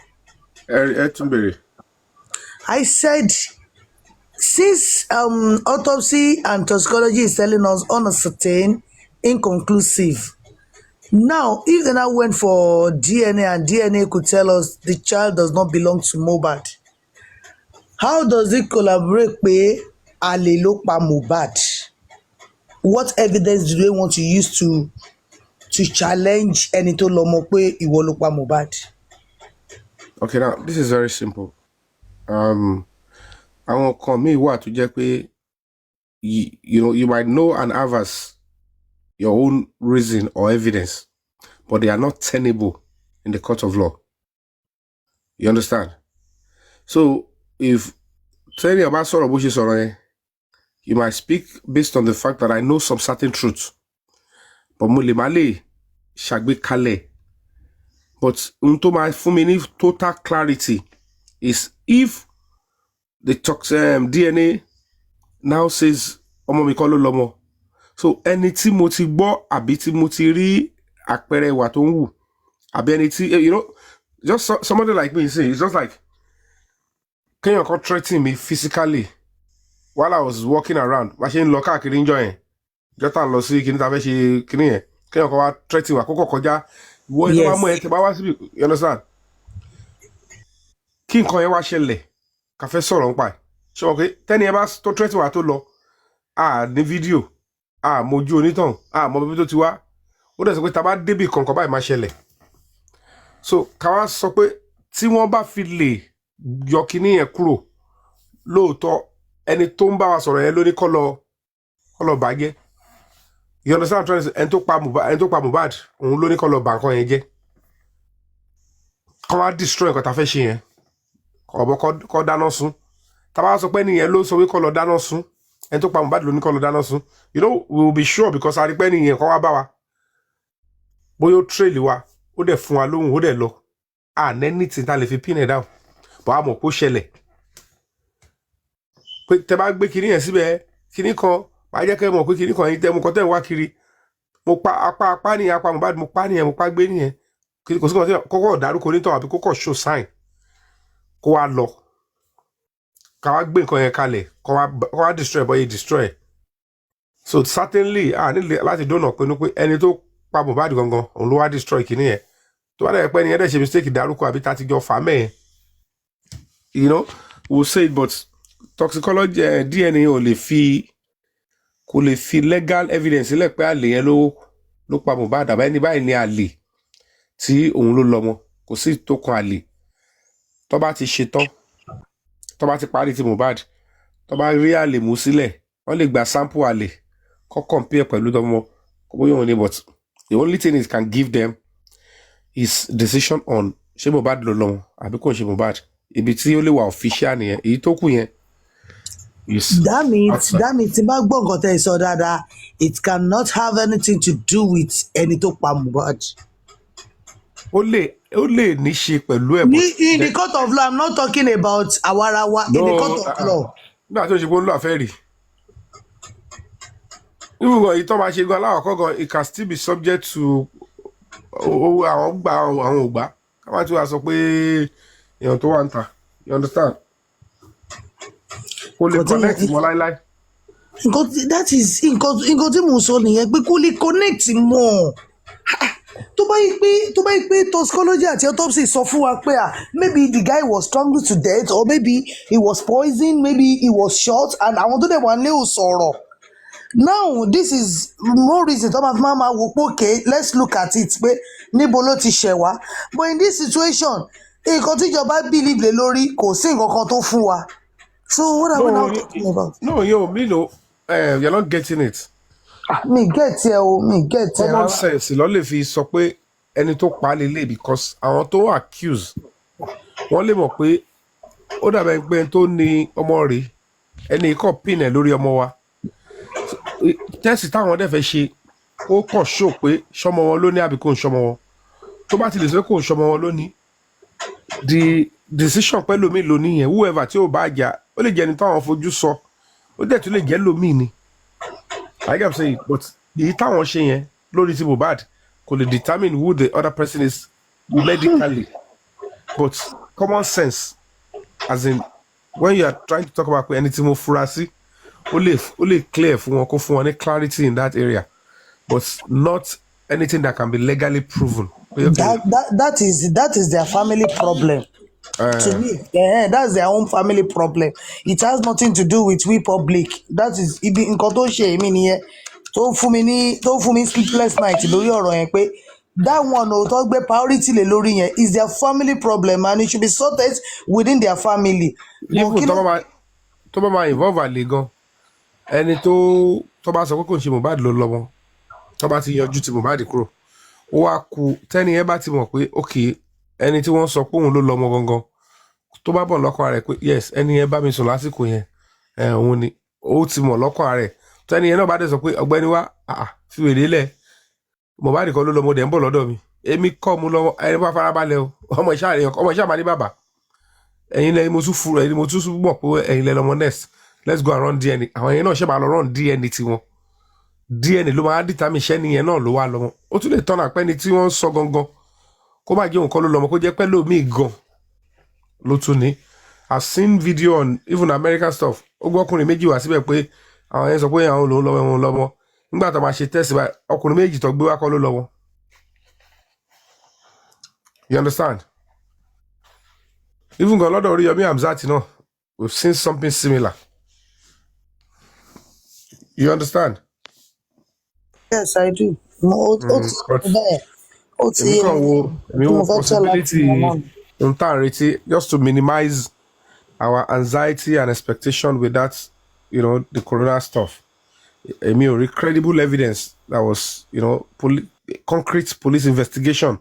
Etumberry. I said, since autopsy and toxicology is telling us uncertain, inconclusive. Now, if they now went for DNA and DNA could tell us the child does not belong to Mohbad, how does it collaborate pé Ale ló pa Mohbad? What evidence do they want to use to challenge ẹni tó lọ́mọ pé ìwọ ló pa Mohbad? Okay, now this is very simple. Àwọn kan míì wà tó jẹ́ pé you might know and have as your own reason or evidence, but they are not tenable in the court of law. You understand? So if tell you about sọ̀rọ̀ bó ṣe sọ̀rọ̀ yẹn, you might speak based on the fact that I know some certain truths, but mo lè má lè ṣàgbékalẹ̀. But ohun tó máa fún mi ní total clarity is if the DNA now says ọmọ mi kọ́ ló lọ́mọ. So ẹni tí mo ti gbọ́ àbí tí mo ti rí àpẹẹrẹ ìwà tó ń wù àbí ẹni tí just somebody like me say it's just like kéèyàn kan threaten me physically while I was walking around bá ṣe ń lọ káàkiri ńjọ́ yẹn jọ́tà lọ sí kíní tá a fẹ́ ṣe kíní yẹn kéèyàn kan wá threaten wà kókò kọjá ìwọ ẹni wá mú ẹ tẹ bá wá síbi you understand kí nǹkan yẹn wá ṣẹlẹ̀ ká fẹ́ sọ̀rọ̀ nípa ẹ̀ ṣé wọn pé tẹ́ni ẹ bá tó threaten wà tó lọ ní fídíò mojú onítàn mọ bíbí tó ti wá ó dẹ̀ sọ pé tá a bá débì kankan báyìí máa ṣẹlẹ̀ so ká wá sọ pé tí wọ́n bá fi lè yọ kíní yẹn kúrò lóòótọ́ ẹni tó ń bá wa sọ̀rọ̀ yẹn ló ní kọ́ lọ bàjẹ́ you understand ẹni tó pa Mohbad òun ló ní kọ́ lọ bà nǹkan yẹn jẹ́ kọ́ wá destroy nǹkan tá a fẹ́ ṣe yẹn ọ̀bọ kọ́ dáná sun tá a bá sọ pé nìyẹn ló sọ pé kọ́ lọ dáná sun ẹni tó pa Mohbad ló ní kọ́ lọ dáná sun we will be sure because a rí pé nìyẹn kọ́ wá bá wa bóyá ó trail wa ó dẹ̀ fún wa lóhùn ó dẹ̀ lọ nẹ́ni tí ta lè fi pin ẹ̀ down bọ́ a mọ̀ kó ṣẹlẹ̀ pé tẹ bá gbé kinní yẹn síbẹ̀ kinní kan máa jẹ́ kẹ́ mọ̀ pé kinní kan yìí tẹ́ mo kọ́ tẹ́ ń wá kiri mo pa apá nìyẹn apá Mohbad mo pa nìyẹn mo pa gbé nìyẹn kò sí kan tí kókó dárúkọ onítàn àbí kókó show sign kó wá lọ ká wá gbé nǹkan yẹn kalẹ̀ kó wá destroy bọ́yé destroy so certainly nílé láti dónà pinnu pé ẹni tó pa Mohbad gangan òun ló wá destroy kinní yẹn tó bá dẹ̀ pẹ́ ni ẹ̀ dẹ̀ ṣe mistake dárúkọ àbí tá ti jọ fà mẹ́ẹ̀ we'll say it but toxicology DNA kò lè fi legal evidence sílẹ̀ pé àlè yẹn ló pa Mohbad àbá ẹni báyìí ní àlè tí òun ló lọ́mọ kò sí tó kan àlè tó bá ti ṣetán tó bá ti parí ti Mohbad tó bá rí àlè mú sílẹ̀ wọ́n lè gba sample àlè kó compare pẹ̀lú tọmọ kó bóyá òun ní but the only thing it can give them is decision on ṣé Mohbad ló lọ́mọ àbí kò ṣe Mohbad ibi tí ó lè wà official nìyẹn èyí tó kù yẹn. That means tí bá gbọ́ nǹkan tẹ́ ẹ sọ dáadáa it cannot have anything to do with ẹni tó pa Mohbad. ó lè ní ṣe pẹ̀lú ẹ̀. in the court of law I'm not talking about àwarawa in the court of law. nígbà tó ń ṣe pé ó ń lọ àfẹ́ rí nígbà yìí tó máa ṣe gan aláwọ̀kọ́ gan it can still be subject to owó àwọn gbà àwọn ògbà káwọn tí wàá sọ pé èèyàn tó wà ń ta you understand kò lè connect mọ́ láíláí. nǹkan tí mò ń sọ nìyẹn pé kò lè connect mọ́ tó bá yí pé toxicology àti autopsy sọ fún wa pé maybe the guy was strangled to death or maybe he was poisoned, maybe he was shot, and àwọn tó dẹ̀ wà nílé ò sọ̀rọ̀. Now this is more reason tó máa fi máa wò pé okay, let's look at it pé níbo ló ti ṣẹ̀ wá, but in this situation nǹkan tíjọba believe lé lórí kò sí nǹkan kan tó fún wa. So what are we now talking about? No, you're not getting it. Me get ẹ o, me get ẹ. Common sense ló lè fi sọ pé ẹni tó pa lélẹ̀ because àwọn tó accuse wọ́n lè mọ̀ pé ó dàbẹ̀ pé ẹni tó ní ọmọ rẹ̀ ẹni kọ́ pin ẹ̀ lórí ọmọ wa. Tẹ́sì táwọn dẹ̀ fẹ́ ṣe ó kàn show pé ṣọmọ wọn ló ní àbí kò ń ṣọmọ wọn. Tó bá ti lè sọ pé kò ń ṣọmọ wọn ló ní, the decision pẹ̀lú mi ló ní yẹn, whoever tí ò bá jà ó lè jẹ́ ẹni táwọn fojú sọ ó dẹ̀ tún lè jẹ́ lómi ni. I get saying, but èyí táwọn ṣe yẹn lórí ti Mohbad kò lè determine who the other person is medically, but common sense, as in when you are trying to talk about ẹni tí mo fura sí ó lè clear fún wọn kó fún wọn ní clarity in that area, but not anything that can be legally proven. That is their family problem. To me, that's their own family problem. It has nothing to do with we public. That is nǹkan tó ṣe èmi nìyẹn tó fún mi sleepless night lórí ọ̀rọ̀ yẹn pé that one ò tó gbé priority lè lórí yẹn is their family problem and it should be sorted within their family. Even tó bá máa involve àlè gan ẹni tó bá sọ pé kò ń ṣe Mohbad ló lọ́mọ tó bá ti yanjú ti Mohbad kúrò ó wá kú tẹ́ni yẹn bá ti mọ̀ pé okay ẹni tí wọ́n sọ pé òun ló lọ́mọ gangan tó bá bọ̀ lọ́kàn rẹ̀ pé yes ẹni yẹn bá mi sùn lásìkò yẹn òun ni ó ti mọ̀ lọ́kàn rẹ̀ tẹ́ni yẹn náà bá dẹ̀ sọ pé ọ̀gbẹ́ni wá fi wèrè lẹ̀ Mohbad kan ló lọ́mọ dẹ̀ ń bọ̀ lọ́dọ̀ mi èmi kọ́ mu lọ́wọ́ ẹni bá farabalẹ̀ o ọmọ ìṣá máa ní bàbá ẹ̀yin lẹ́yìn mo tún fúru ẹ̀yin mo tún mọ̀ pé ẹ̀yin lẹ́ lọ́mọ next let's go and run DNA àwọn yẹn náà ṣe máa lọ run DNA tiwọn DNA ló máa determine iṣẹ́ nìyẹn náà ló wà lọ́mọ ó tún lè tọ́nà pẹ́ni tí wọ́n ń sọ gangan kó má jẹ́ òun kọ́ ló lọ́mọ kó jẹ́ pẹ́ lómi gan ló tún ní. I've seen video on even American stuff ó gbọ́ ọkùnrin méjì wá síbẹ̀ pé àwọn yẹn sọ pé àwọn lòún lọ́wọ́ wọn lọ́mọ nígbà tó máa ṣe test báyìí ọkùnrin méjì tó gbé wá kọ́ ló lọ́wọ́. You understand? Even gan lọ́dọ̀ Oríyọmí Hamzat náà we've seen something similar. You understand? Yes, I do. èmi wo possibility n tá à ń retí just to minimize our anxiety and expectation with that, the corona stuff. Èmi ò rí credible evidence that was, concrete police investigation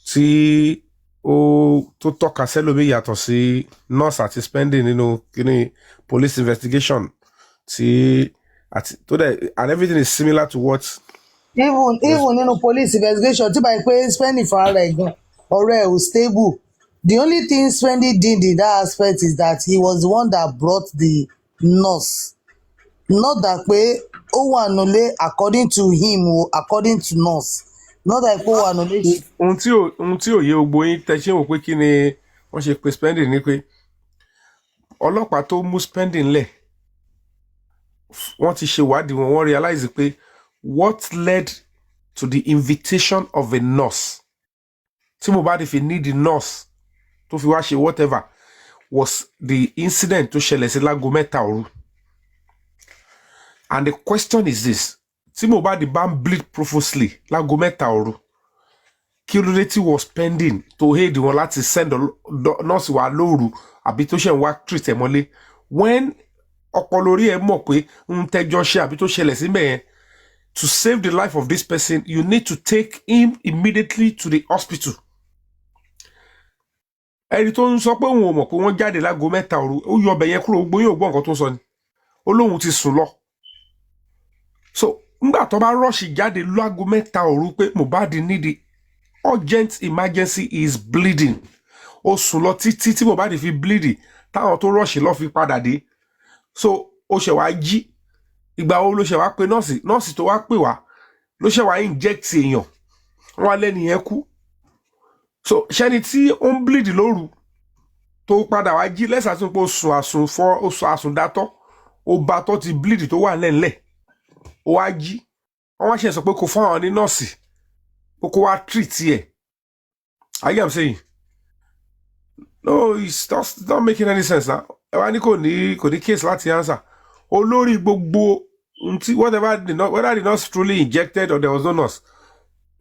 tí ó tó tọ́ka sẹ́lómi yàtọ̀ sí nurse àti spending nínú police investigation tí àti tó dẹ̀ and everything is similar to what. Even nínú police investigation tí báyìí pé spending for ara ẹ̀ gan ọ̀rẹ́ ẹ̀ ò stable. The only thing Spendy did in that aspect is that he was the one that brought the nurse. Not that pé ó wà nílé according to him or according to nurse. Not that pé ó wà nílé. Ohun tí òye gbogbo yín tẹ̀sí wò pé kí ni wọ́n ṣe pé spending ni pé ọlọ́pàá tó mú spending lẹ̀ wọ́n ti ṣe ìwádìí wọ́n realize pé what led to the invitation of a nurse tí Mohbad fi need the nurse tó fi wá ṣe whatever was the incident tó ṣẹlẹ̀ sí láago mẹ́ta òru. And the question is this, tí Mohbad bá ń bleed profusely láago mẹ́ta òru kí ló dé tí was pending to aid wọn láti send nurse wá lóru àbí tó ṣe ń wá treat ẹ̀ mọ́lé when ọpọlọ orí ẹ̀ mọ̀ pé ń tẹ́jọ́ ṣe àbí tó ṣẹlẹ̀ sí mẹ́yẹn. To save the life of this person, you need to take him immediately to the hospital. Ẹni tó ń sọ pé òun ò mọ̀ pé wọ́n jáde láago mẹ́ta òru ó yọ ọbẹ̀ yẹn kúrò gbogbo yóò gbọ́ nǹkan tó ń sọ ni ó lóun ti sùn lọ. So ngbà tó bá rọ́ọ̀ṣì jáde láago mẹ́ta òru pé Mohbad need the urgent emergency is bleeding ó sùn lọ títí tí Mohbad fi bleed táwọn tó rọ́ọ̀ṣì lọ fi padà dé so ó ṣẹ̀ wá jí ìgbà wo ló ṣe wá pé nọ́ọ̀sì tó wá pè wá ló ṣe wá inject èèyàn wọn lẹ́ni yẹn kú so ṣẹ́ni tí ó ń bleed lóru tó padà wá jí lẹ́sà tó ń pọ̀ sùn àsùndátọ́ ó bá tọ́ ti bleed tó wà lẹ́ńlẹ̀ ó wá jí wọ́n wá ṣe sọ pé kò fún àwọn ní nọ́ọ̀sì kókó wá treat ẹ̀. I get what I'm saying. No, it's not making any sense now. Ẹ wá ní kò ní case láti answer. Olórí gbogbo whatever whether the nurse truly injected or there was no nurse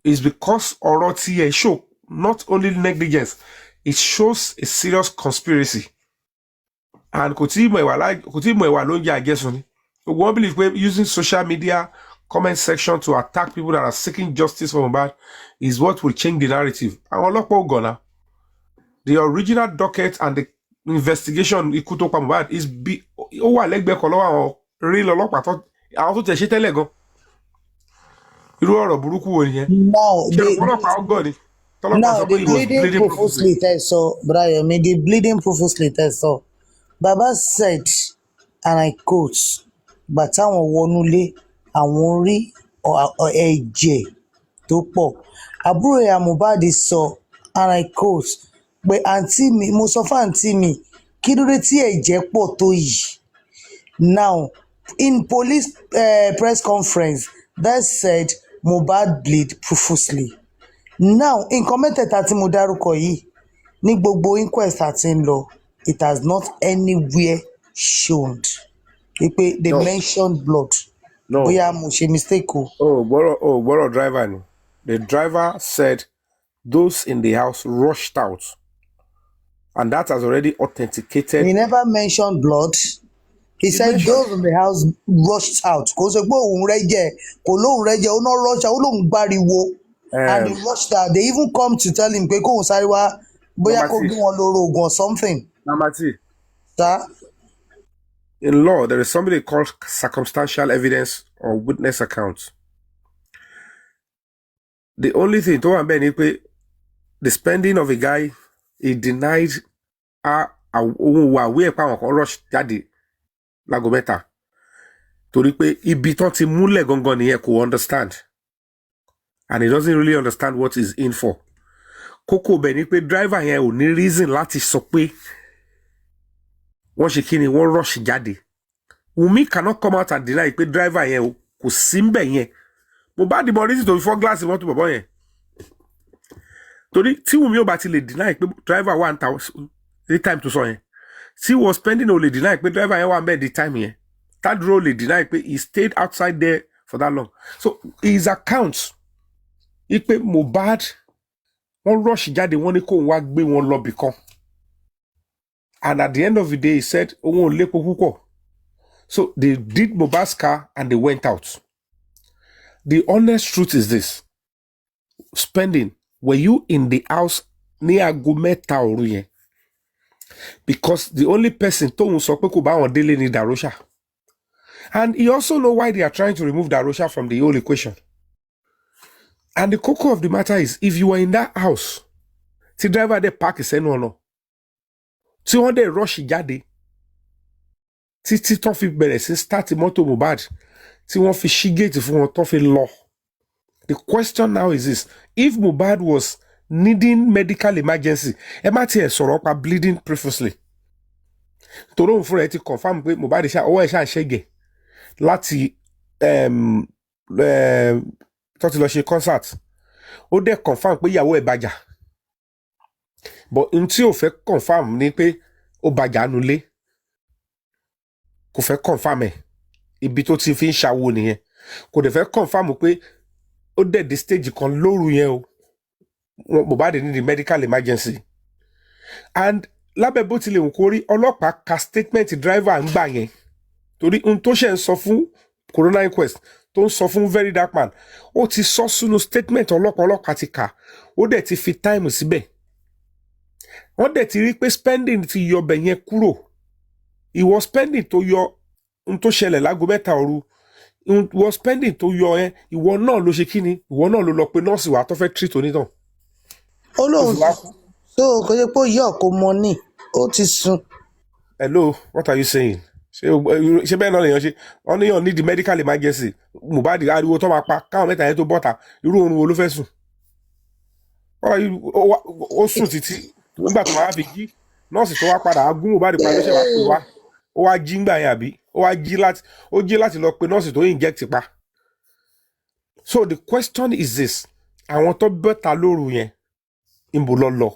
is because ọ̀rọ̀ tiẹ̀ show not only negligence, it shows a serious conspiracy. And kò tí mọ̀ ìwà ló ń jẹ́ àjẹsùn ni. One believe using social media comment section to attack people that are seeking justice for Mohbad is what will change the narrative. Àwọn ọlọ́pàá ò gọ̀nà. The original docket and the investigation ikú tó pa Mohbad is ó wà lẹ́gbẹ̀ẹ́ kan lọ́wọ́ àwọn rí lọ́lọ́pàá àwọn tó tẹ̀ ṣe tẹ́lẹ̀ gan. Irú ọ̀rọ̀ burúkú wo nìyẹn? Ṣé ọlọ́pàá ọgọ́ ni? Now the bleeding profusely test so Brian, the bleeding profusely test so Baba said, and I quote, bàtà àwọn wọnúlé àwọn rí ẹ̀jẹ̀ tó pọ̀. Àbúrò ìyá Mohbad sọ, and I quote, pé àǹtí mi mo sọ fún àǹtí mi kí ló dé tí ẹ̀jẹ̀ pọ̀ tó yìí. Now in police press conference that said Mohbad bleed profusely. Now nǹkan mẹ́tẹ̀ẹ̀ta tí mo dárúkọ yìí ní gbogbo inquest àti ń lọ, it has not anywhere shown pé they mentioned blood. No. Bóyá mo ṣe mistake o. Gbọ́dọ̀ driver ni. The driver said those in the house rushed out, and that has already authenticated. He never mentioned blood. He said those in the house rushed out. Kò sọ pé òun rẹ́jẹ̀, kò lóun rẹ́jẹ̀, ó náà rush out, ó lóun gbáriwo. And they rushed out. They even come to tell him pé kóun sáré wá bóyá kó gbé wọn lóró oògùn or something. Namati. Sir? In law, there is something called circumstantial evidence or witness account. The only thing tó wà bẹ́ẹ̀ ni pé the spending of a guy, he denied ohun wà wí ẹ̀pá àwọn kan rush jáde lágo mẹ́ta. Torí pé ibi tán ti múlẹ̀ gangan nìyẹn kò understand. And he doesn't really understand what he's in for. Kókó bẹ̀ ni pé driver yẹn ò ní reason láti sọ pé wọ́n ṣe kí ni wọ́n rush jáde. Wunmi cannot come out and deny pé driver yẹn kò sí ń bẹ̀ yẹn. Mohbad mọ reason tó fi fọ́ glass mọ́tò bọ̀bọ́ yẹn. Torí tí Wunmi ò bá ti lè deny pé driver wà ń ta ní time tó sọ yẹn. Tí wọ́n spending ò lè deny pé driver yẹn wà ń bẹ̀ the time yẹn. Tadro lè deny pé he stayed outside there for that long. So his account ipe Mohbad wọ́n rush jáde wọ́n ní kó wá gbé wọn lọ bìkan. And at the end of the day, he said, òun ò lépo púpọ̀. So they did Mohbad's car and they went out. The honest truth is this. Spending, were you in the house ní aago mẹ́ta òru yẹn? Because the only person tóun sọ pé kò bá wọn délé ni Darosha. And he also know why they are trying to remove Darosha from the whole equation. And the core of the matter is, if you were in that house, the driver dey park ìsẹ́nu ọ̀nà, tí wọ́n dẹ̀ rush jáde, títí tó fi bẹ̀rẹ̀ sí start mọ́tò Mohbad, tí wọ́n fi ṣí gate fún wọn tó fi lọ. The question now is this: if Mohbad was needing medical emergency, ẹ má tiẹ̀ sọ̀rọ̀ pa bleeding profusely. Torí òun fúnra ẹ ti confirm pé Mohbad ọwọ́ ẹ̀ ṣáà ṣẹ́gẹ̀ láti tó ti lọ ṣe concert. Ó dẹ̀ confirm pé ìyàwó ẹ̀ bàjà. But n tí ò fẹ́ confirm ni pé ó bàjà nulẹ̀. Kò fẹ́ confirm ẹ̀. Ibi tó ti fi ń ṣàwo nìyẹn. Kò dẹ̀ fẹ́ confirm pé ó dẹ̀ di stage kan lóru yẹn o. Mohbad ní the medical emergency. And lábẹ́ bó tilẹ̀ wù kó rí, ọlọ́pàá ka statement driver ń gbà yẹn. Torí n tó ṣe ń sọ fún corona inquest tó ń sọ fún very dark man, ó ti sọ sínú statement ọlọ́pàá ti kà, ó dẹ̀ ti fi time síbẹ̀. Wọ́n dẹ̀ ti rí pé spending ti yọ bẹ̀ yẹn kúrò. Ìwọ spending tó yọ n tó ṣẹlẹ̀ lágo mẹ́ta òru, ìwọ spending tó yọ yẹn, ìwọ náà ló ṣe kíni, ìwọ náà ló lọ pé nọ́ọ̀sì wà tó fẹ́ treat onítàn. Ó lóun so kò yẹ pé yọ̀ kó mọ ní ó ti sùn. Hello, what are you saying? Ṣé bẹ́ẹ̀ náà lèèyàn ṣe wọ́n níyàn ní the medical emergency, Mohbad ariwo tó máa pa káwọn mẹ́ta yẹn tó bọ́ta, irú oorun wo ló fẹ́ sùn? Ó sùn títí nígbà tó máa fi jí, nọ́ọ̀sì tó wá padà gún Mohbad padà ló ṣe wá pè wá, ó wá jí ngbà yẹn àbí ó jí láti lọ pe nọ́ọ̀sì tó inject pa. So the question is this: àwọn tó bẹ́ta lóru yẹn ìbò lọ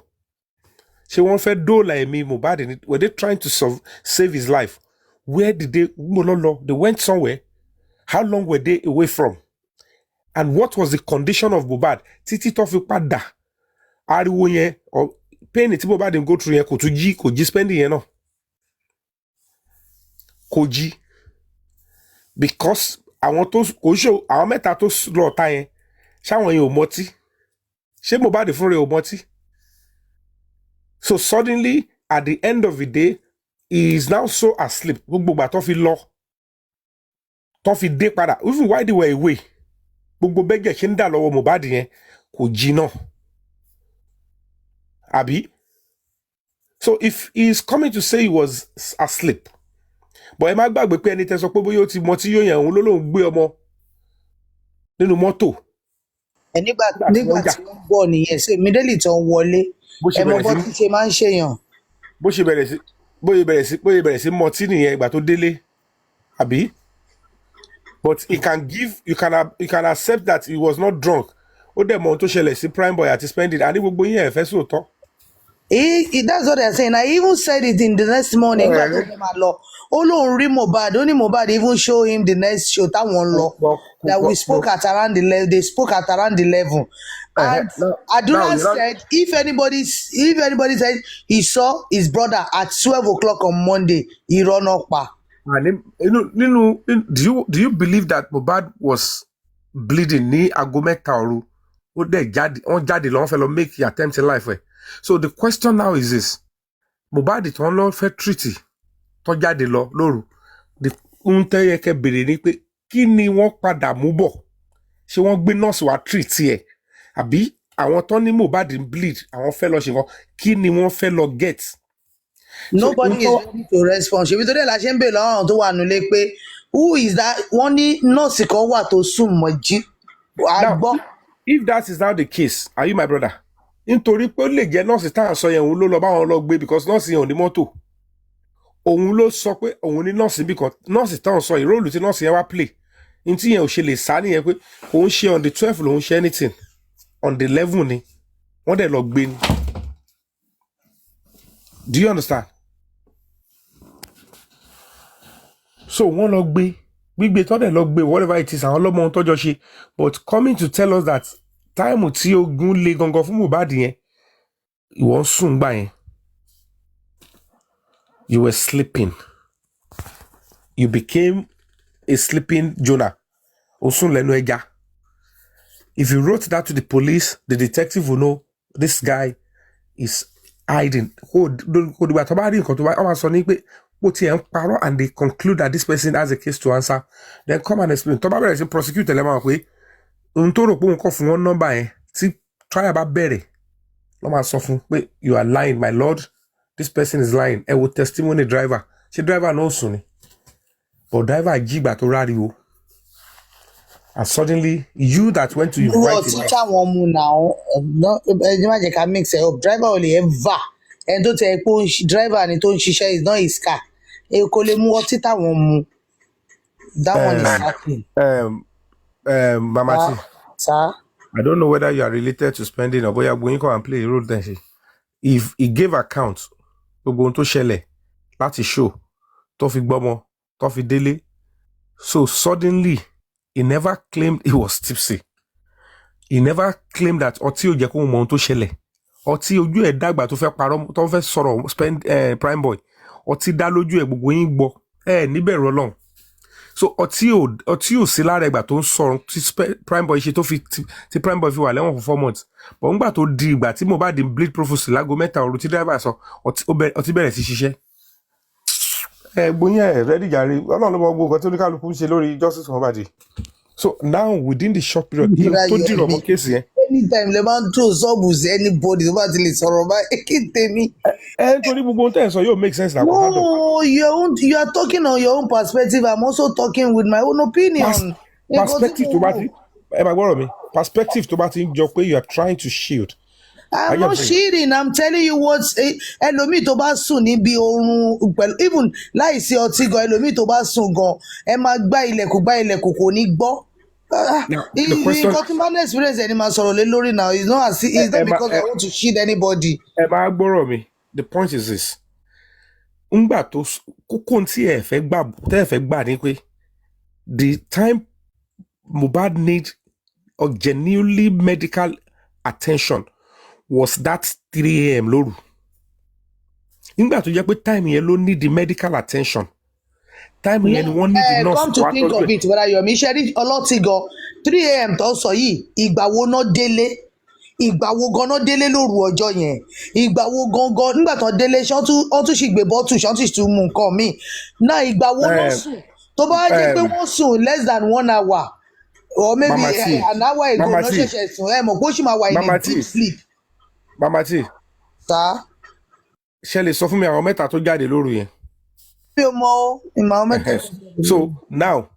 ṣé wọ́n fẹ́ dóòlà ẹ̀mí Mohbad ni were they trying to save his life where did they ìbò lọ they went somewhere how long were they away from and what was the condition of Mohbad títí tó fi padà ariwo yẹn pain tí Mohbad ń go through yẹn kò jí spending yẹn náà kò jí because àwọn mẹ́ta tó lọ ọ̀tá yẹn ṣáwọn yẹn ò mọtí ṣé Mohbad fún rẹ̀ ò mọtí so suddenly at the end of the day he is now so asleep gbogbo ìgbà tó fi lọ tó fi dé padà even while they were away gbogbo bẹ́jẹ̀ ṣe ń dà lọ́wọ́ Mohbad yẹn kò jí náà àbí so if he is coming to say he was asleep but ẹ má gbàgbé pé ẹni tẹ́ sọ pé bóyá ó ti mọtí yóò yàn òun ló lóun gbé ọmọ nínú mọ́tò. nígbà tí wọ́n bọ̀ nìyẹn ṣe mídélì tó ń wọlé ẹ mọ bọ́ tí ṣe máa ń ṣèyàn. bó ṣe bẹ̀rẹ̀ sí mọtí nìyẹn ìgbà tó délé àbí but you can accept that he was not drunk ó dẹ̀ mọ ohun tó ṣẹlẹ̀ sí Primeboy àti Splendid àní gbogbo yín ẹ̀ fẹ́ sóòótọ́. That's what they're saying. I even said it in the next morning. Ó lóun rí Mohbad ó ní Mohbad even show him the next show táwọn lọ that we spoke at around 11. They spoke at around 11. And Aduna said if anybody said he saw his brother at 12 o'clock on Monday, he run up. Do you believe that Mohbad was bleeding ní aago mẹ́ta òru ó dẹ̀ jáde lọ́wọ́ fẹ́ lọ make the attempt in life so the question now is this Mohbad tí wọ́n lọ fẹ́ treat tó jáde lọ lóru ń tẹ́yẹ kẹ́ bèrè ni pé kí ni wọ́n padà mú bọ̀ ṣé wọ́n gbé nọ́ọ̀sì wá treat ẹ̀ àbí àwọn tó ní Mohbad ń bleed àwọn fẹ́ lọ ṣe wọn kí ni wọ́n fẹ́ lọ get. Nobody is ready to respond ṣèbí tó dé la ṣe ń bè lọ́rùn tó wà nílé pé who is that wọ́n ní nọ́ọ̀sì kan wà tó sùn mọ́jú àgbọ́. If that is now the case are you my brother nítorí pé ó lè jẹ́ nọ́ọ̀sì tá à ń sọ yẹn òun ló lọ bá wọn lọ gbé because nọ́ọ̀sì yẹn ò ní mọ́tò òun ló sọ pé òun ní nọ́ọ̀sì bí kan nọ́ọ̀sì tá à ń sọ ìróòlù tí nọ́ọ̀sì yẹn wá play ní tí yẹn ò ṣe lè sá nìyẹn pé òun ṣe on the 12 lòun ṣe anything on the 11 ni wọ́n dẹ̀ lọ gbé ni do you understand so wọ́n lọ gbígbé tó dẹ̀ lọ gbé whatever it is àwọn ọlọ́mọ ohun tọ́jọ́ ṣe but coming to tell us that táìmù tí ogun le gangan fún Mohbad yẹn ìwọ ń sùn gbà yẹn you were sleeping you became a sleeping Jonah ó sùn lẹ́nu ẹja if you wrote that to the police the detective will know this guy is hiding kò dìgbà tó bá rí nǹkan tó bá wà sọ ní pé ó tiẹ̀ ń parọ́ and they conclude that this person has a case to answer then come and explain tó bá bẹ̀rẹ̀ sí prosecute lẹ́mọ̀ pé ohun tó rò pé òun kọ́ fún wọn nọ́mbà yẹn tí trial bá bẹ̀rẹ̀ lọ́ máa sọ fún pé you are lying my lord this person is lying ẹ wo testimony driver ṣé driver náà sùn ni but driver jí ìgbà tó ráriwo and suddenly you that went to invite him. Teacher wọn mu now ẹ má jẹ́ ká mix it up driver ò lè ever ẹni tó tẹ pé driver ni tó ń ṣiṣẹ́ is not his car kò lè mú ọtí táwọn mu that one is happening. Mama T, sir? I don't know whether you are related to Spending or boya going come and play a role then. If he gave account, gbogbo ohun tó ṣẹlẹ̀ láti show, tó fi gbọ́mọ, tó fi délé. So suddenly, he never claimed he was tipsy. He never claimed that ọtí ò jẹ́ kó mọ ohun tó ṣẹlẹ̀. Ọtí ojú ẹ̀ dàgbà tó fẹ́ parọ́, tó fẹ́ sọ̀rọ̀ Primeboy. Ọtí dá lójú ẹ̀ gbogbo yín gbọ́. Níbẹ̀rù Ọlọ́run. So ọtí ò sí lára ìgbà tó ń sọ̀rọ̀ tí Primeboy ṣe tó fi tí Primeboy fi wà lẹ́wọ̀n for 4 months but ńgbà tó di ìgbà tí Mohbad bleed profuse lágo mẹ́ta òru tí driver sọ ọtí bẹ̀rẹ̀ sí ṣiṣẹ́ gbóyè rẹ́dí jàre Ọlọ́run ló mọ gbogbo nǹkan tó ní kálukú ń ṣe lórí justice Mohbad so now within the short period tó dìrọ̀ mọ́ kéèsì yẹn. Anytime lè máa ń tó sọ́ọ̀bù sí anybody tó bá ti lè sọ̀rọ̀ báyìí kí n tèmi. Nítorí gbogbo ohun tẹ́ ẹ̀ sọ yóò make sense. No, you are talking on your own perspective. I'm also talking with my own opinion. Perspective tó bá ti ẹ máa gbọ́rọ̀ mi perspective tó bá ti ń jọ pé you are trying to shield. I'm not shielding. I'm telling you what ẹlòmíì tó bá sùn níbi oorun pẹ̀lú even láìsí ọtí gan ẹlòmíì tó bá sùn gan ẹ máa gbá ilẹ̀kùn kò ní gbọ́ Now the question, Nǹkan tí bá ní experience ẹni máa sọ̀rọ̀ lé lórí now, it's not because I want to shield anybody. ẹ máa gbọ́rọ̀ mi. The point is this. Ngbà tó kókó tí ẹ fẹ́ gbà ní pé the time Mohbad need a genuinely medical attention was that 3 a.m. lóru. Nígbà tó jẹ́ pé time yẹn ló need the medical attention. Time yẹn ni wọ́n need the nurse Come to think of it, whether Yomi ṣe rí ọlọ́tí gan 3 a.m. tó sọ yìí, ìgbà wo náà délé? Ìgbà wo gan-an délé lóru ọjọ́ yẹn? Ìgbà wo gangan nígbà tó délé ṣé wọ́n tún sì gbé bọ́tù ṣé wọ́n tún sì tún mú nǹkan míì? Náà ìgbà wo náà sùn? Tó bá jẹ́ pé wọ́n sùn less than 1 hour or maybe Mama T, an hour ago Mama náà T, ṣẹ̀ṣẹ̀ sùn ẹ mọ̀ pé ó sì máa wà in Mama a T, deep sleep. Mama T, Sá ṣe lè sọ fún mi àwọn mẹ́ta tó jáde lóru yẹn. mi ò mọ ó ìmọ̀ àwọn mẹ́ta. So now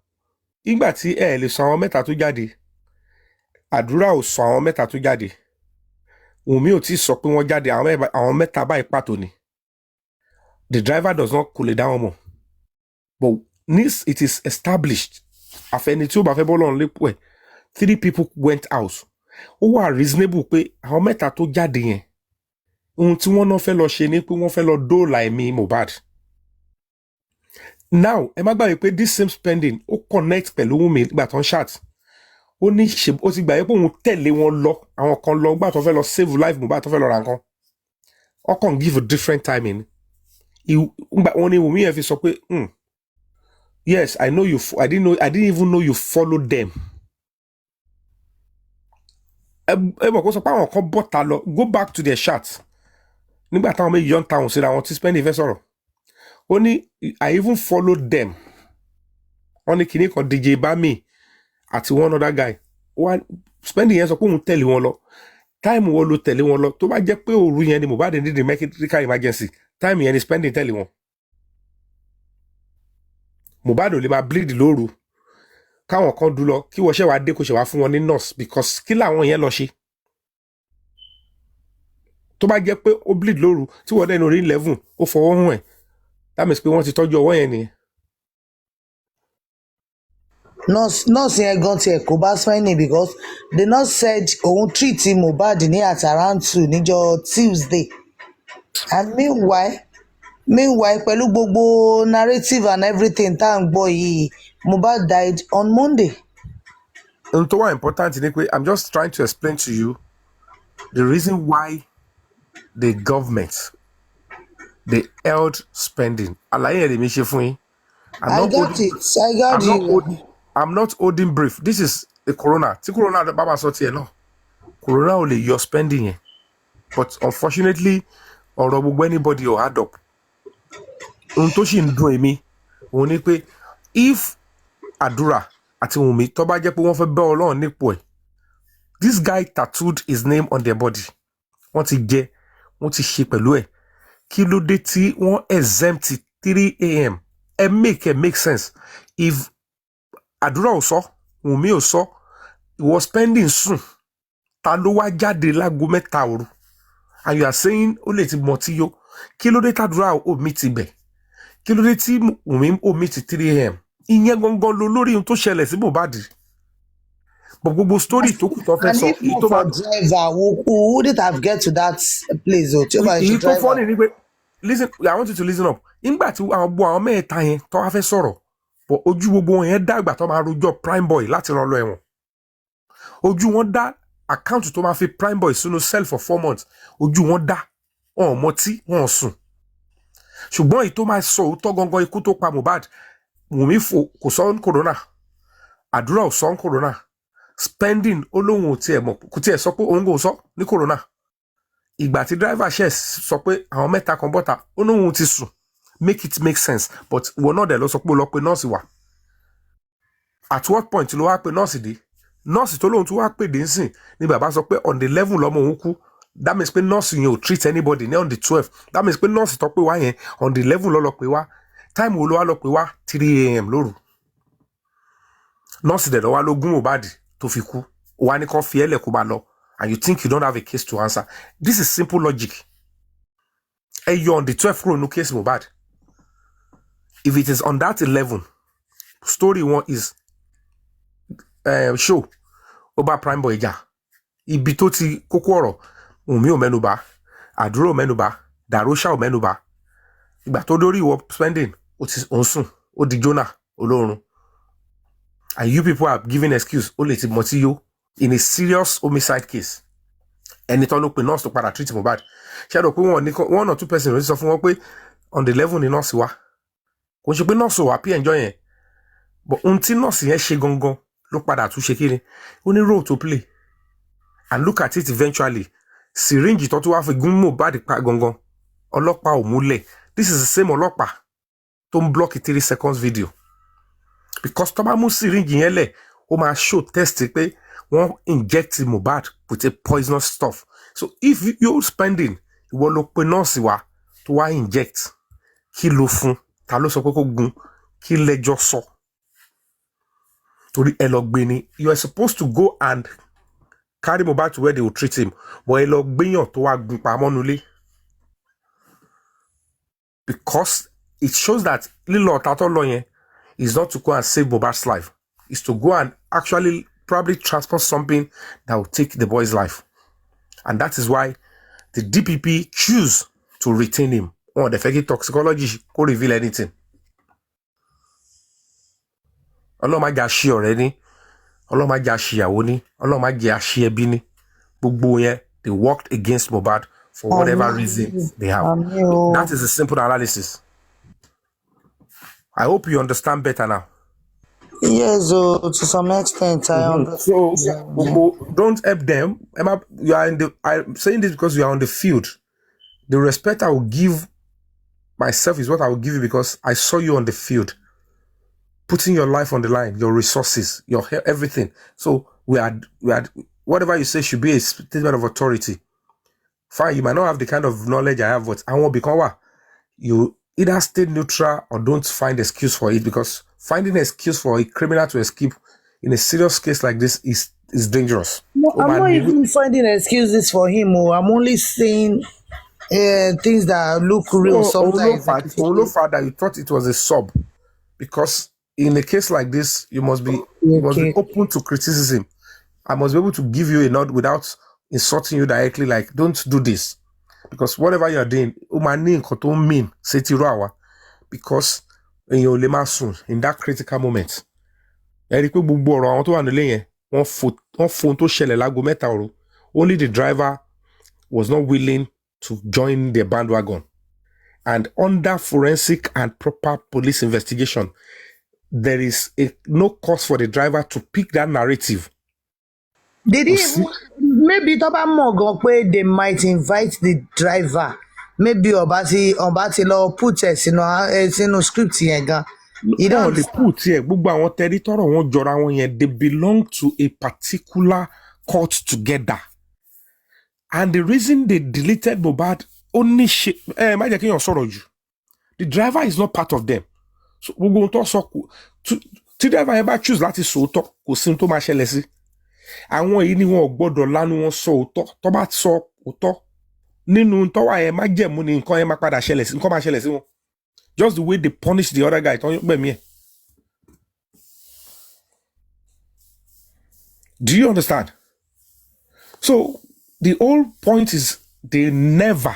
ìgbà tí ẹ lè sọ àwọn mẹ́ta tó jáde, àdúrà ò sọ àwọn mẹ́ta tó jáde, Wùmí ò tí sọ pé wọ́n jáde, àwọn mẹ́ta báyìí pàtó ni. The driver does not kò lè dá wọn mọ̀. But this it is established. Àfẹni tí ó bá fẹ́ bọ́ lọ́run lépo ẹ̀, 3 people went out. Ó wà reasonable pé àwọn mẹ́ta tó jáde yẹn, ohun tí wọ́n náà fẹ́ lọ ṣe ni pé wọ́n fẹ́ lọ dóòlà ẹ̀mí Mohbad. Now ẹ má gbàgbé pé this same spending ó connect pẹ̀lú Wùmí nígbà tó ń chat. Ó ní ṣe ó ti gbà yẹ pé òun tẹ̀lé wọn lọ, àwọn kan lọ gbà tó fẹ́ lọ save life Mohbad tó fẹ́ lọ ra nǹkan. Ó kàn give a different timing. Wọ́n ní Wùmí yẹn fi sọ pé yes, I didn't even know you followed them. Ẹ bọ̀ kó sọ pé àwọn kan bọ́ta lọ, go back to their chat. Nígbà táwọn méjì yọ̀ ń ta òun síra wọn tí spending fẹ́ sọ̀rọ̀. Ó ní I even followed them. Wọ́n ní kìíní kan DJ Bami àti one other guy. Spending yẹn sọ pé òun tẹ̀lé wọn lọ. Time wo ló tẹ̀lé wọn lọ? Tó bá jẹ́ pé òru yẹn ni Mohbad need the medical emergency. Time yẹn ni spending tẹ̀lé wọn. Mohbad ò lè máa bleed lóru. Káwọn kan dú lọ kí wọ́n ṣe wá dé kó ṣe wá fún wọn ní nurse because kí làwọn yẹn lọ ṣe? Tó bá jẹ́ pé ó bleed lóru tí wọ́n dẹ́nu orí 11 ó fọwọ́ hùn ẹ̀. That means pé wọ́n ti tọ́jú ọwọ́ yẹn nìyẹn. Nurse yẹn gan tiẹ̀ kò bá spending because the nurse said òun treat Mohbad ní at around 2 níjọ́ Tuesday, and meanwhile pẹ̀lú gbogbo narrative and everything tá à ń gbọ́ yìí Mohbad died on Monday. Ohun tó wà important ni pé I'm just trying to explain to you the reason why the government they held spending. Àlàyé ẹ̀ lè mi ṣe fún yín. I got you. I'm not holding brief. This is the corona. Tí corona bá máa sọ tiẹ̀ náà. Corona ò lè yọ spending yẹn. But unfortunately, ọ̀rọ̀ gbogbo anybody ò add up. Ohun tó sì ń dùn èmi, òun ni pé if Àdúrà àti Wùmí tó bá jẹ́ pé wọ́n fẹ́ bẹ́ Ọlọ́run nípò ẹ̀, this guy tattooed his name on their body. Wọ́n ti jẹ, wọ́n ti ṣe pẹ̀lú ẹ̀. Kí ló dé tí wọ́n exempt 3 a.m. It make sense. If Àdúrà ò sọ, Wùmí ò sọ, ìwọ spending sùn, ta ló wá jáde lágo 3 òru? And you are saying ó lè ti mọ̀ tí yó. Kí ló dé tàdúrà ò mí ti bẹ̀? Kí ló dé tí Wùmí ò mí ti 3 a.m.? Ìyẹn gangan ló lórí ohun tó ṣẹlẹ̀ sí Mohbad. But gbogbo story tó kù tó fẹ́ sọ. And if not for driver, who wouldn't have get to that place? Èyí tó fọ́ ni pé listen, I want you to listen up. Nígbà tí àwọn mẹ́ta yẹn tó wá fẹ́ sọ̀rọ̀, but ojú gbogbo wọn yẹn dàgbà tó máa rojọ́ prime boy láti rán lọ ẹ̀wọ̀n. Ojú wọn dá account tó máa fi prime boy sínú cell for 4 months. Ojú wọn dá, wọn ò mọtí, wọn ò sùn. Ṣùgbọ́n èyí tó máa sọ òótọ́ gangan ikú tó pa Mohbad, Wùmí kò sọ ní corona, Àdúrà ò sọ ní corona, spending olóhùn ò tiẹ̀ mọ̀, kò tiẹ̀ sọ pé òun kò sọ ní corona. Ìgbà tí driver ṣe sọ pé àwọn mẹ́ta kan bọ́ta, olóhùn ti sùn. Make it make sense, but wọ́n náà dẹ̀ lọ sọ pé ó lọ pe nọ́ọ̀sì wá. At what point ló wá pe nọ́ọ̀sì dé? Nọ́ọ̀sì tó lóhun tó wá pè dé ń sìn ni bàbá sọ pé on the 11 lọ́mọ òun kú. That means pé nọ́ọ̀sì yẹn ò treat anybody ní on the 12. That means pé nọ́ọ̀sì tó pè wá yẹn on the 11 ló lọ pè wá. Time wo ló wá lọ pè wá? 3 a.m. lóru. Nọ́ọ̀sì dẹ̀ lọ wá ló gún Mohbad tó fi kú. Wá ní kó fi ẹlẹ̀ kó bá lọ. And you think you don't have a case to answer. This is simple logic. You're on the 12th row, no case Mohbad. If it is on that 11, story one is show ó Prime Boy jà ibi tó ti kókó ọ̀rọ̀ Wùnmí ò mẹ́nubà Àdúrà ò mẹ́nubà Dàróṣà ò mẹ́nubà ìgbà tó dórí ìwọ spending ó ti sùn ó di Jonah olórun and you people are giving excuse ó lè ti mọtí yó in a serious homicide case ẹni tó ló pe nurse tó padà treat Mohbad ṣe rò pé one or two person ló ti sọ fún wọn pé on the level ni nurse wa kò ṣe pé nurse wà pí enjoy yẹn but ohun tí nurse yẹn ṣe gangan ló padà tún ṣe kiri ó ní role to play and look at it eventually syringe tó tún wá fi gún Mohbad pa gangan ọlọ́pàá ò múlẹ̀ this is the same ọlọ́pàá tó ń block 3 seconds video because tó bá mú syringe yẹn lẹ̀ ó máa show test pé wọ́n inject Mohbad with a poisonous stuff so if you're spending ìwọ ló pe nọ́ọ̀sì wa tó wá inject kí ló fún ta ló sọ pé kó gun kí lẹ́jọ́ sọ torí ẹ lọ gbé ni you are supposed to go and carry Mohbad to where they will treat him but ẹ lọ gbéyàn tó wá gun pamọ́ nulẹ̀ because it shows that lílọ ọ̀tá tó lọ yẹn is not to go and save Mohbad's life is to go and actually probably transport something that will take the boy's life and that is why the DPP choose to retain him on the fake toxicology could reveal anything ọlọ́run má jẹ́ àṣì ọ̀rẹ́ ní ọlọ́run má jẹ́ àṣì ìyàwó ní ọlọ́run má jẹ́ àṣì ẹbí ní gbogbo yẹn they worked against Mohbad for whatever reason they have that is a simple analysis I hope you understand better now. Yes, to some extent, I understand. So, don't help them. Emma, you are in the. I'm saying this because you are on the field. The respect I will give myself is what I will give you because I saw you on the field, putting your life on the line, your resources, your everything. So we had whatever you say should be a statement of authority. Fine, you might not have the kind of knowledge I have, but I won't become what you. Either stay neutral or don't find excuse for it because finding an excuse for a criminal to escape in a serious case like this is dangerous. No, I'm not even finding excuses for him. I'm only saying things that look real sometimes. Father, you thought it was a sub because in a case like this, you must be open to criticism. I must be able to give you a nod without insulting you directly. Like, don't do this. Because whatever you're doing, mean because in that critical moment. Only the driver was not willing to join the bandwagon. And under forensic and proper police investigation, there is no cause for the driver to pick that narrative. Did he maybe they might invite the driver? Maybe Obati law put us in script here. No, they put here. They belong to a particular court together. And the reason they deleted Mohbad only the driver is not part of them. So we go to the driver ever choose that is so talk àwọn èyí ni wọn ò gbọ́dọ̀ lanu wọn sọ òótọ́ tó bá sọ òótọ́ nínú tó wà yẹn má jẹ̀mú ni nǹkan yẹn má padà ṣẹlẹ̀ sí nǹkan má ṣẹlẹ̀ sí wọn just the way they punish the other guy tó ń gbẹ̀mí ẹ̀. Do you understand? So the whole point is they never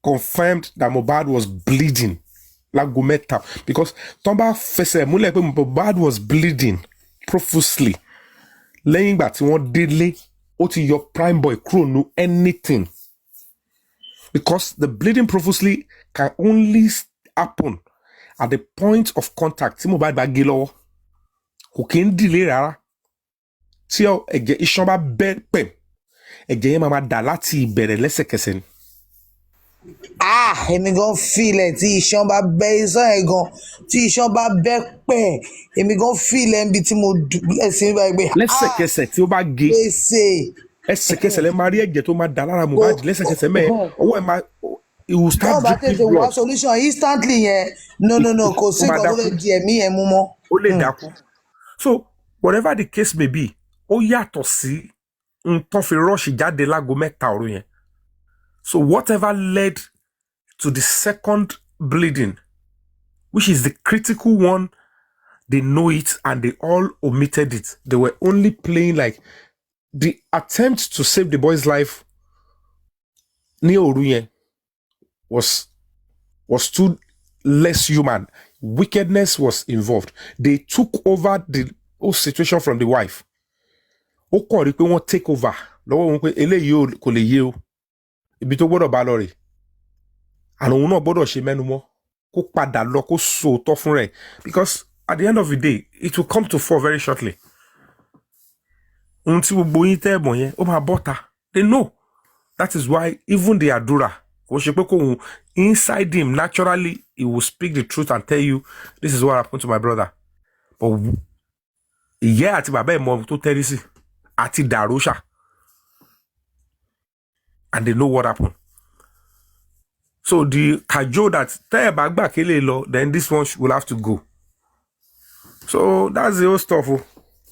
confirmed that Mohbad was bleeding like Gometa because Tomba fẹsẹ̀ múlẹ̀ pé Mohbad was bleeding profusely lẹ́yìn ìgbà tí wọ́n délé ó ti yọ Prime Boy kúrò nu anything because the bleeding profusely can only happen at the point of contact tí Mohbad bá gé lọ́wọ́ kò kí ń delay rárá tí ẹ̀jẹ̀ iṣan bá bẹ́ pẹ̀ ẹ̀jẹ̀ yẹn máa dà láti ìbẹ̀rẹ̀ lẹ́sẹ̀kẹsẹ̀ ni. Èmi gan feel ẹ tí iṣan bá bẹ́ iṣan ẹ gan tí iṣan bá bẹ́ pẹ̀ èmi gan feel ẹ níbi tí mo ẹsìn bá gbé. lẹ́sẹ̀kẹsẹ̀ tí ó bá gé ẹsẹ̀kẹsẹ̀ lẹ máa rí ẹ̀jẹ̀ tó máa dà lára Mohbad lẹ́sẹ̀kẹsẹ̀ mẹ́ẹ̀ ọwọ́ ẹ̀ máa it will start dripping blood. wá solution instantly yẹn no kò sí nǹkan tó lè di ẹ̀mí yẹn mú mọ́. ó lè dákú. So whatever the case may be ó yàtọ̀ sí nǹkan fi rush jáde lágo mẹ́ta òru yẹn. So whatever led to the second bleeding, which is the critical one They know it and they all omitted it. They were only playing like the attempt to save the boy's life near Oruye was too less human. Wickedness was involved. They took over the whole situation from the wife. Ó kàn rí pé wọ́n take over lọ́wọ́ wọn pé eléyìí kò lè yé o. Ibi tó gbọ́dọ̀ bá lọ rè. Àná òun náà gbọ́dọ̀ ṣe mẹ́nu mọ́. Kó padà lọ kó sòótọ́ fún rẹ̀. Because at the end of the day, it will come to fall very shortly. Ohun tí gbogbo yín tẹ́ ẹ̀bọ̀n yẹn, ó máa bọ́ta. They know. That is why even the Adura, inside him, naturally, he will speak the truth and tell you, this is what happened to my brother. But yeah, àti bàbá ẹ̀ mọ tó tẹ́rí sí, àti Darosha. And they know what happened. So the kajo that tẹ́ ẹ̀ bá gbà kélé lọ, then this one will have to go. So that's the whole stuff.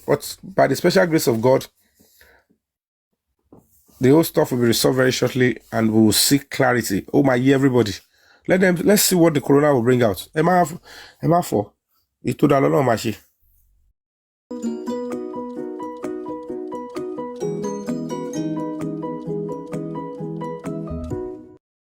But by the special grace of God, the whole stuff will be resolved very shortly and we will seek clarity. Oh my year, everybody. Let's see what the corona will bring out. Am I for? It would allow my